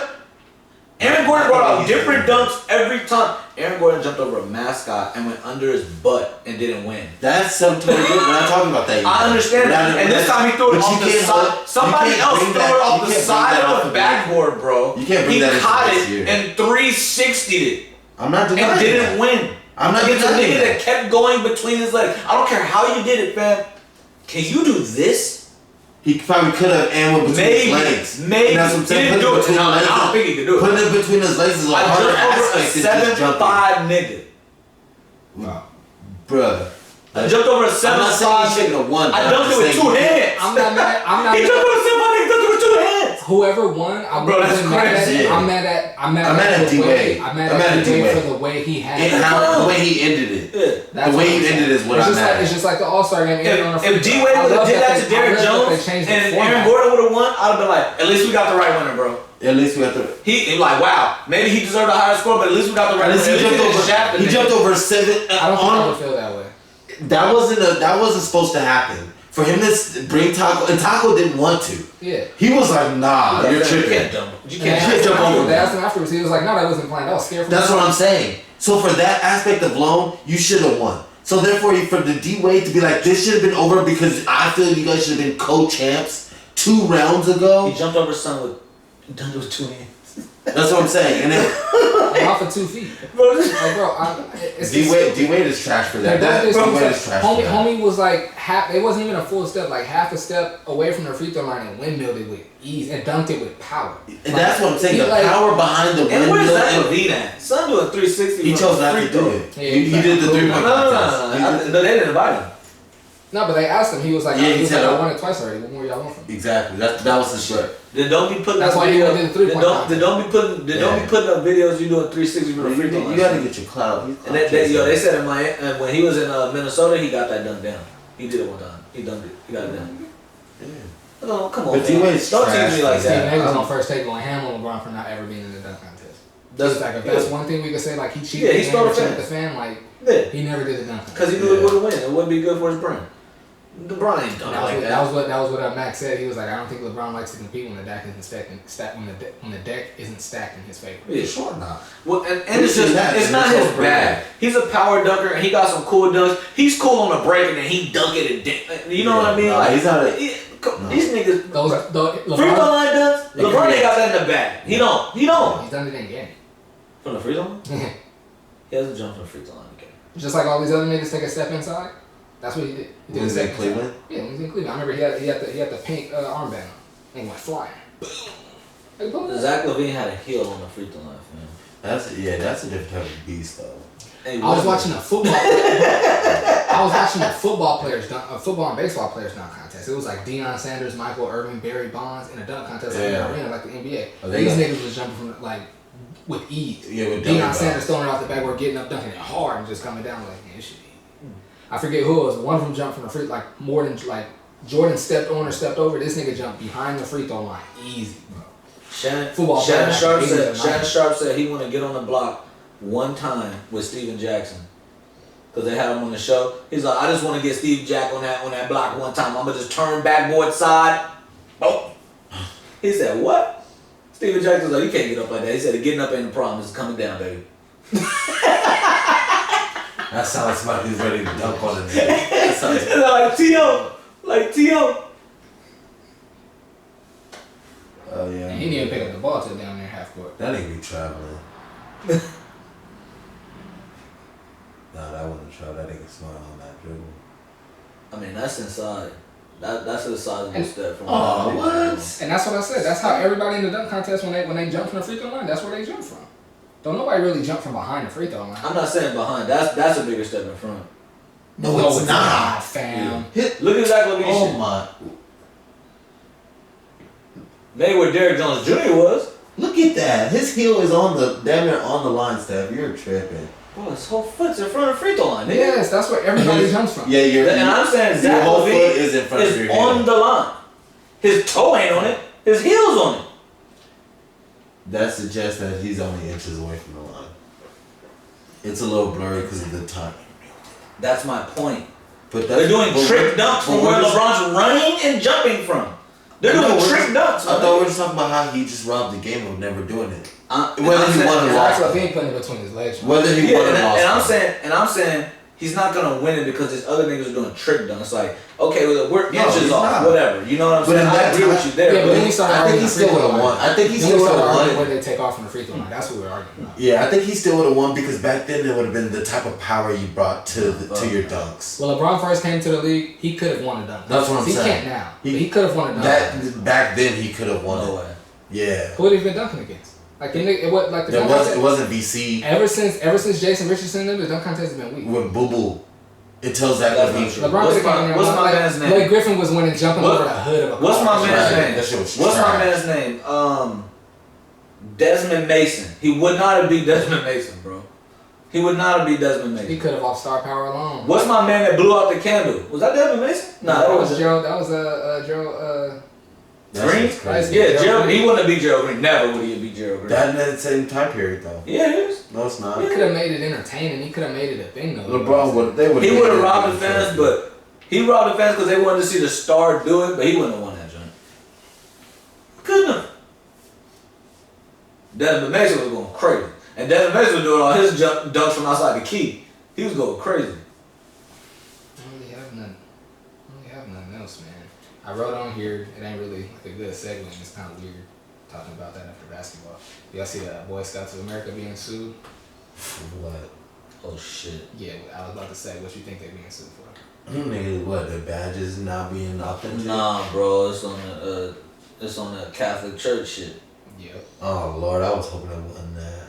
Aaron Gordon brought out different dunks every time. Aaron Gordon jumped over a mascot and went under his butt and didn't win. That's something totally different. We're not talking about that. I understand that. And this time he threw it off the side. Somebody else threw it off the side of the backboard, bro. You can't bring that into He caught this it year. and 360'd it. I'm not denying And that. didn't win. I'm not Against a denying nigga that. that kept going between his legs. I don't care how you did it, fam. Can you do this? He probably could have and went between his legs. Maybe. And that's what I'm saying. He didn't Putting do it between it. No, his legs. I don't think he could do it. Putting it between his legs is a I harder jumped over a aspect than just jumping. 7'5" nigga. Wow. Bruh. I jumped over a 7'5" I'm not saying you shouldn't have won. I dunked it with 2 hands. I'm not mad. He jumped over a 7'5", nigga, dunked it with 2 hands. Whoever won, I Bro, that's wasn't mad at. crazy. I'm mad at D-Wade. D-Wade. I'm mad at D-Wade for the way he had it. The way he ended it. Yeah. The way he ended it is what I'm mad at. It's just like the All-Star game ended on a free If throw. D-Wade I would have love did that to Derrick I love that Jones they changed the and format. Aaron Gordon would have won, I'd have been like, at least we got the right winner, bro. At least we got the. He like, wow, maybe he deserved a higher score, but at least we got the right winner. He jumped over 7. I don't think I would feel that way. That wasn't supposed to happen. For him to bring Taco, and Taco didn't want to. Yeah. He was like, nah, you're tripping. You can't jump. You And can't jump over. They asked him afterwards. He was like, no, that wasn't planned. I was scared. That's what I'm saying. So for that aspect of loan, you should have won. So therefore, for the D-Wade to be like, this should have been over because I feel you guys should have been co-champs 2 rounds ago. He jumped over son with done it with 2 hands. That's what I'm saying. And then I'm off of 2 feet. Like, bro, it's D-Wade is trash for that. D-Wade is trash for that. Homie was like it wasn't even a full step, like half a step away from the free throw line and windmilled it with ease and dunked it with power. And that's what I'm saying. The power behind the windmill. And where's that Levine at? Son doing 360. He chose not to do it. Yeah, he did the 3-point contest. No, they didn't invite him. No, but they asked him. He was like, Yeah, he said, I won it twice already. What more y'all want from me? Exactly. That was the shit. Then don't be putting. That's why he did the 3-point contest. Don't be putting up videos you doing 360 from the free throw line. You gotta get your clout. And they said in Miami, when he was in Minnesota, he got that dunk down. He did it one time. He dunked it. He got it down. Yeah. Oh, come on, But man. D-Wade's Don't trash. tease me like Stephen A that. was on first take going ham on LeBron for not ever being in the dunk contest. That's Like, if that's one thing we could say, like he cheated. Yeah, he stole the cheated fan. the fan. Like Yeah, he never did the dunk contest. because he knew it wouldn't win. It wouldn't be good for his brand. LeBron ain't done it like that. That was what Max said. He was like, I don't think LeBron likes to compete when the deck isn't stacked when the deck isn't stacked in his favor. Yeah. Sure not. Well, and it's just it's not his bag. He's a power dunker and he got some cool dunks. He's cool on the break and then he dunk it and you know what I mean? No, like he's not these niggas free throw LeBron, line dunks. LeBron ain't got that in the bag. He don't. he's done it in game. From the free throw line? He hasn't jumped from the free throw line again. Just like all these other niggas take a step inside. That's what he did. He did Was a that step Cleveland? inside. Yeah, when he was in Cleveland. I remember he had the pink armband on. And he went flying. Boom. Like, boom. Zach LaVine had a heel on the free throw line, man. That's a different type of beast though. Hey, I was watching a football. I was watching a football and baseball players dunk contest. It was like Deion Sanders, Michael Irvin, Barry Bonds in a dunk contest like in the arena, like the NBA. Oh, These niggas was jumping from like with ease. Yeah, with Deion Sanders throwing it off the backboard, getting up, dunking it hard, and just coming down like, man, this shit. I forget who it was. One of them jumped from the free, like more than like Jordan stepped on or stepped over. This nigga jumped behind the free throw line, easy, bro. Shannon Sharp said he want to get on the block one time with Steven Jackson because they had him on the show. He's like, I just want to get Steve Jack on that block one time. I'm gonna just turn backboard side. Oh, he said what? Steven Jackson was like, you can't get up like that. He said getting up ain't the problem. It's coming down, baby. That sounds like somebody who's ready to dunk on it. like T.O. Oh yeah. And he didn't even pick up the ball till down there half court. That nigga be traveling. Nah, that wasn't travel. That nigga smart on that dribble. I mean, that's inside. That's the size of the step from. What? And that's what I said. That's how everybody in the dunk contest when they jump from the free throw line, that's where they jump from. Don't nobody really jump from behind the free throw line. I'm not saying behind. That's a bigger step in front. No, it's not, fam. Look at Zach LaVine. Oh my! Maybe where Derrick Jones Jr. was. Look at that. His heel is damn near on the line, Steph. You're tripping. Bro, his whole foot's in front of the free throw line, nigga. Yes, that's where everybody jumps from. Yeah, and I'm saying Zach whole foot LaVine is in front of your on heel. the line. His toe ain't on it. His heel's on it. That suggests that he's only inches away from the line. It's a little blurry because of the time. That's my point. But they're doing trick dunks from where LeBron's running and jumping from. They're doing trick dunks. I thought we were just talking about how he just robbed the game of never doing it. Whether he won or Zach lost. LaVine putting it between his legs. Whether he won or lost. And I'm saying he's not gonna win it because these other niggas are doing trick dunks. Like, okay, well, we're inches off, whatever. You know what I'm saying? I agree with you there. Yeah, but then we started I think he still would have won. I think he still would have won. When they take off from the free throw line, that's what we're arguing about. Yeah, I think he still would have won because back then it would have been the type of power you brought to your dunks. When LeBron first came to the league, he could have won a dunk. That's what I'm saying. He can't now. He could have won a dunk. Back then he could have won No it. way. Yeah. Who would he been dunking against? Like it was like the It wasn't VC. Ever since Jason Richardson, the dunk contest has been weak. With Boo Boo. It tells that LaVine. LeBron could have what's my man's name? Blake Griffin was winning jumping over the hood of a car. What's my man's Right. name? That shit was What's my trash. man's name? Desmond Mason. He would not have beat Desmond Mason, bro. He would not have beat Desmond Mason. He could have off star power alone. What's my man that blew out the candle? Was that Desmond Mason? Nah, that was Gerald. That was Gerald. Green? Yeah, Gerald. He wouldn't have beat Gerald Green. Never would he have beat Gerald Green. That in that same time period though. Yeah, it is. No, it's not. He could have made it entertaining. He could have made it a thing though. LeBron would. They would. He would have robbed the fans, but He robbed the fans because they wanted to see the star do it, but he wouldn't have won that joint. Couldn't have. Desmond Mason was going crazy. And Desmond Mason was doing all his dunks from outside the key. He was going crazy. I don't really have nothing else, man. I wrote on here, it ain't really like a good segue, and it's kind of weird talking about that after basketball. Y'all see the Boy Scouts of America being sued? What? Oh shit. Yeah, I was about to say, what you think they're being sued for? Nigga, what? The badges not being authentic? Nah, bro, it's on the Catholic Church shit. Yep. Oh Lord, I was hoping it wasn't that.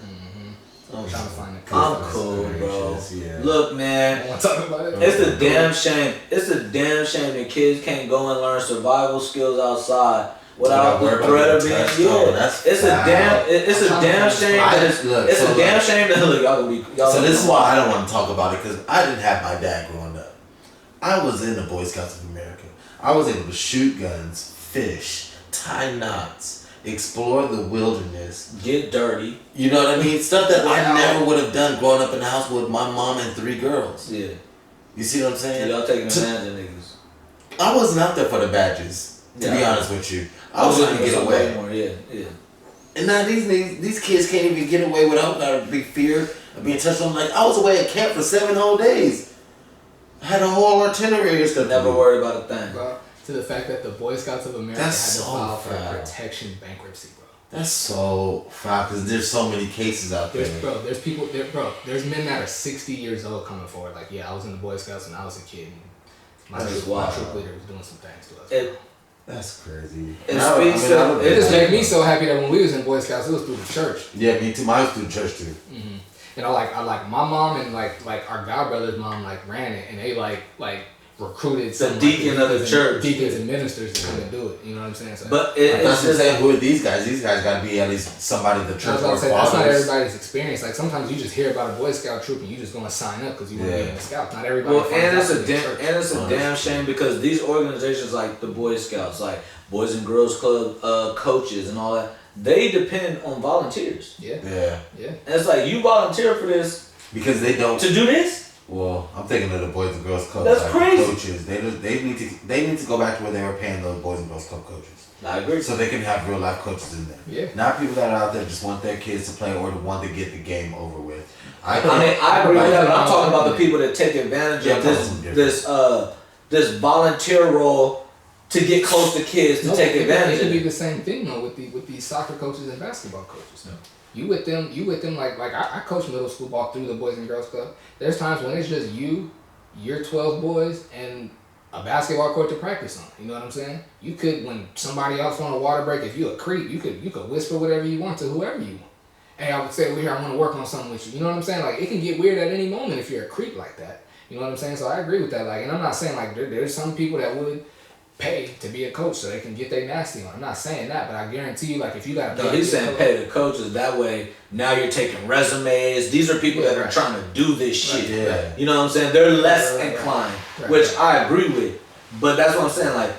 I'm trying to find the I'm cool, bro. Yeah. Look, man, I want to talk about it. it's a damn shame. It's a damn shame that kids can't go and learn survival skills outside without the threat of being. Yeah, it's a damn shame that it's a damn shame that look y'all gonna be. So this is why I don't want to talk about it, because I didn't have my dad growing up. I was in the Boy Scouts of America. I was able to shoot guns, fish, tie knots, explore the wilderness, get dirty. You know what I mean? Stuff that I never would have done growing up in the house with my mom and 3 girls. Yeah. You see what I'm saying? Y'all taking advantage of niggas. I wasn't out there for the badges, to be honest with you. I was trying to get away. More. Yeah. And now these kids can't even get away without a big fear of being touched on. Like, I was away at camp for 7 whole days. I had a whole itinerary and stuff. Never worried about a thing. Bro, to the fact that the Boy Scouts of America had to file for protection bankruptcy, bro. That's so foul, because there's so many cases out there. There's people, there's men that are 60 years old coming forward. Like, yeah, I was in the Boy Scouts when I was a kid. And my troop leader was doing some things to us. That's crazy. It just made me so happy that when we was in Boy Scouts, it was through the church. Yeah, me too. Mine was through the church too. Mm-hmm. And I like my mom and like our godbrother's mom ran it, and they like recruited the deacon of the church, deacons and ministers to come and do it. You know what I'm saying? So, but that's just saying, who are these guys? These guys got to be at least somebody in the church. That's not everybody's experience. Like sometimes you just hear about a Boy Scout troop and you just gonna sign up because you want to be in the Scouts. Not everybody. Well, and it's a damn shame because these organizations like the Boy Scouts, like Boys and Girls Club coaches and all that, they depend on volunteers. Yeah. And it's like you volunteer for this because they don't to do this. Well, I'm thinking of the Boys and Girls Club. That's crazy. Coaches, they need to go back to where they were paying those Boys and Girls Club coaches. I agree. So they can have real life coaches in there. Yeah. Not people that are out there just want their kids to play or to want to get the game over with. I agree with that, but I'm talking about the people that take advantage of this volunteer role to get close to kids to take advantage. It could be the same thing though with these soccer coaches and basketball coaches. No. You with them like I coach middle school ball through the Boys and Girls Club. There's times when it's just you, your 12 boys, and a basketball court to practice on. You know what I'm saying? You could, when somebody else on a water break, if you a creep, you could whisper whatever you want to whoever you want. Hey, I would say, well, here, I want to work on something with you. You know what I'm saying? Like, it can get weird at any moment if you're a creep like that. You know what I'm saying? So I agree with that. Like, and I'm not saying like there's some people that would pay to be a coach so they can get their nasty on. I'm not saying that, but I guarantee you, like, if you got to he's saying pay the coaches. That way, now you're taking resumes. These are people that are trying to do this shit. Yeah. You know what I'm saying? They're less inclined, which I agree with. But that's what I'm saying. Like,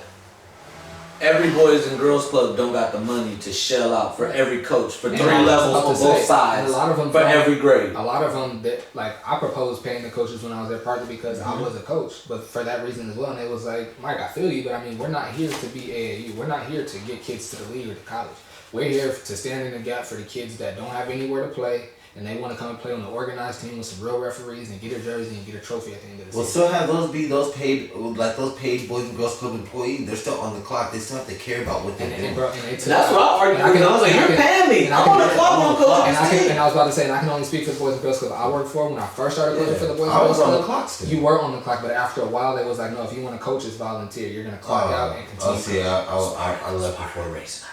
every Boys and Girls Club don't got the money to shell out for every coach for 3 levels on both sides. A lot of them for every grade. A lot of them that I proposed paying the coaches when I was there partly because I was a coach, but for that reason as well. And it was like, Mike, I feel you, but I mean, we're not here to be AAU. We're not here to get kids to the league or to college. We're here to stand in the gap for the kids that don't have anywhere to play. And they want to come and play on the organized team with some real referees and get a jersey and get a trophy at the end of the season. Well, still have those paid Boys and Girls Club employees. They're still on the clock. They still have to care about what they're doing. That's what I argued. I was like, you're paying me. I'm on the clock. And I was about to say, and I can only speak for the Boys and Girls Club I worked for when I first started working for the Boys and Girls Club. I was on the clock still. You were on the clock, but after a while, they was like, no, if you want to coach, it's volunteer. You're gonna clock out and continue. Oh, see, I left before race.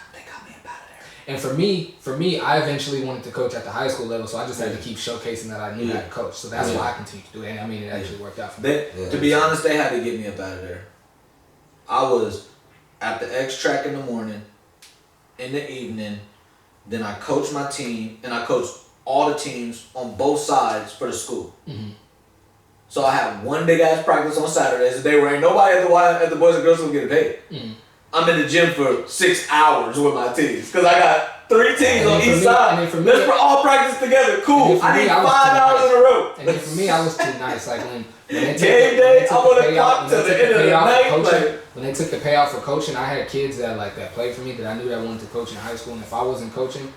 And for me, I eventually wanted to coach at the high school level, so I just had to keep showcasing that I knew how to coach. So that's why I continued to do it. And I mean, it actually worked out for me. To be honest, they had to get me up out of there. I was at the X track in the morning, in the evening, then I coached my team, and I coached all the teams on both sides for the school. Mm-hmm. So I had one big ass practice on Saturdays. There were ain't nobody at the Boys and Girls Club getting paid. Mm-hmm. I'm in the gym for 6 hours with my teams because I got 3 teams on each side. Let's all practice together. Cool. I need 5 hours in a row. And then for me, I was too nice. Like when they took game day, I want to clock to the end of the night. When they took the payout for coaching, I had kids that played for me that I knew that wanted to coach in high school. And if I wasn't coaching,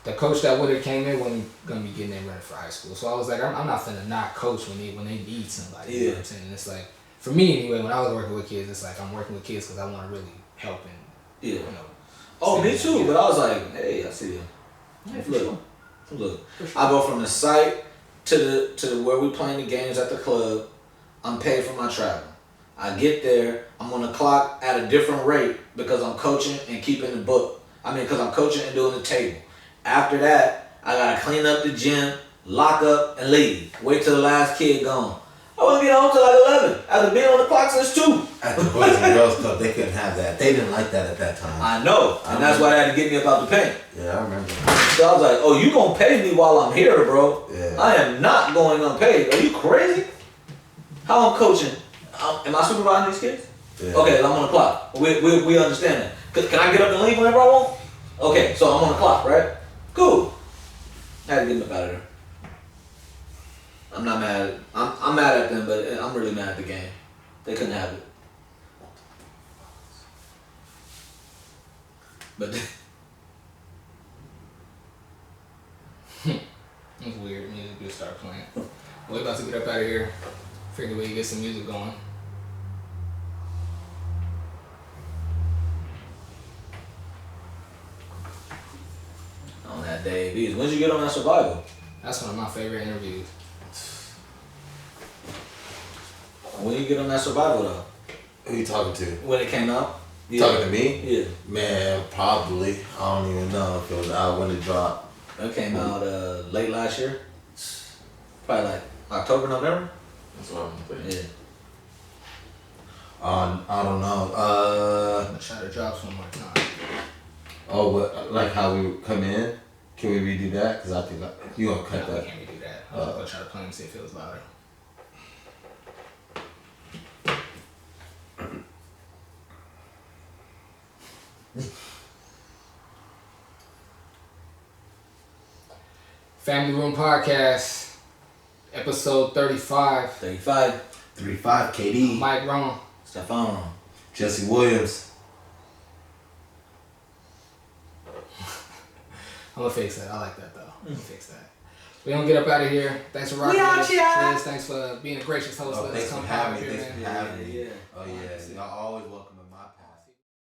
the coach that would have came in wasn't gonna be getting in ready for high school. So I was like, I'm not finna not coach when they need somebody. Yeah. You know what I'm saying? And it's like, for me anyway, when I was working with kids, it's like I'm working with kids because I want to really help and yeah. You know. Oh, me too. But I was like, hey, I see you. Yeah, Look. I go from the site to the where we playing the games at the club. I'm paid for my travel. I get there. I'm on the clock at a different rate because I'm coaching and keeping the book. Because I'm coaching and doing the table. After that, I gotta clean up the gym, lock up, and leave. Wait till the last kid gone. I wouldn't get home till like 11. After being on the clock since 2. At the Boys and Girls Club, they couldn't have that. They didn't like that at that time. I know, and that's why they had to get me up out the paint. Yeah, I remember. So I was like, oh, you gonna pay me while I'm here, bro. Yeah. I am not going unpaid. Are you crazy? How I'm coaching? Am I supervising these kids? Yeah. Okay, I'm on the clock. We understand that. Can I get up and leave whenever I want? Okay, so I'm on the clock, right? Cool. I had to get them up out of there. I'm not mad. I'm mad at them, but I'm really mad at the game. They couldn't have it. But It's weird. Music just start playing. We're about to get up out of here. Figure we can get some music going. on that Dave East. When'd you get on that Survival? That's one of my favorite interviews. When you get on that Survival though? Who you talking to? When it came out? Yeah. Talking to me? Yeah. Man, probably. I don't even know if it was out when it dropped. It came out late last year. Probably like October, November. That's what I'm thinking. Yeah. I don't know. I'm gonna try to drop some more time. Oh, what? Like how we come in? Can we redo that? Cause I think you gonna cut No, that. we can't redo that. I was gonna try to play and see if it was louder. Family Room Podcast, episode 35. 35. 35 KD. Mike Rome. Stephon. Jesse Williams. I'm gonna fix that. I like that though. I'm gonna fix that. We don't get up out of here. Thanks for rocking out with us. here. Liz, thanks for being a gracious host. Oh, Let us thanks come for out having me. here, Thanks man. for having me. Yeah. Oh yeah, y'all always welcome in my path.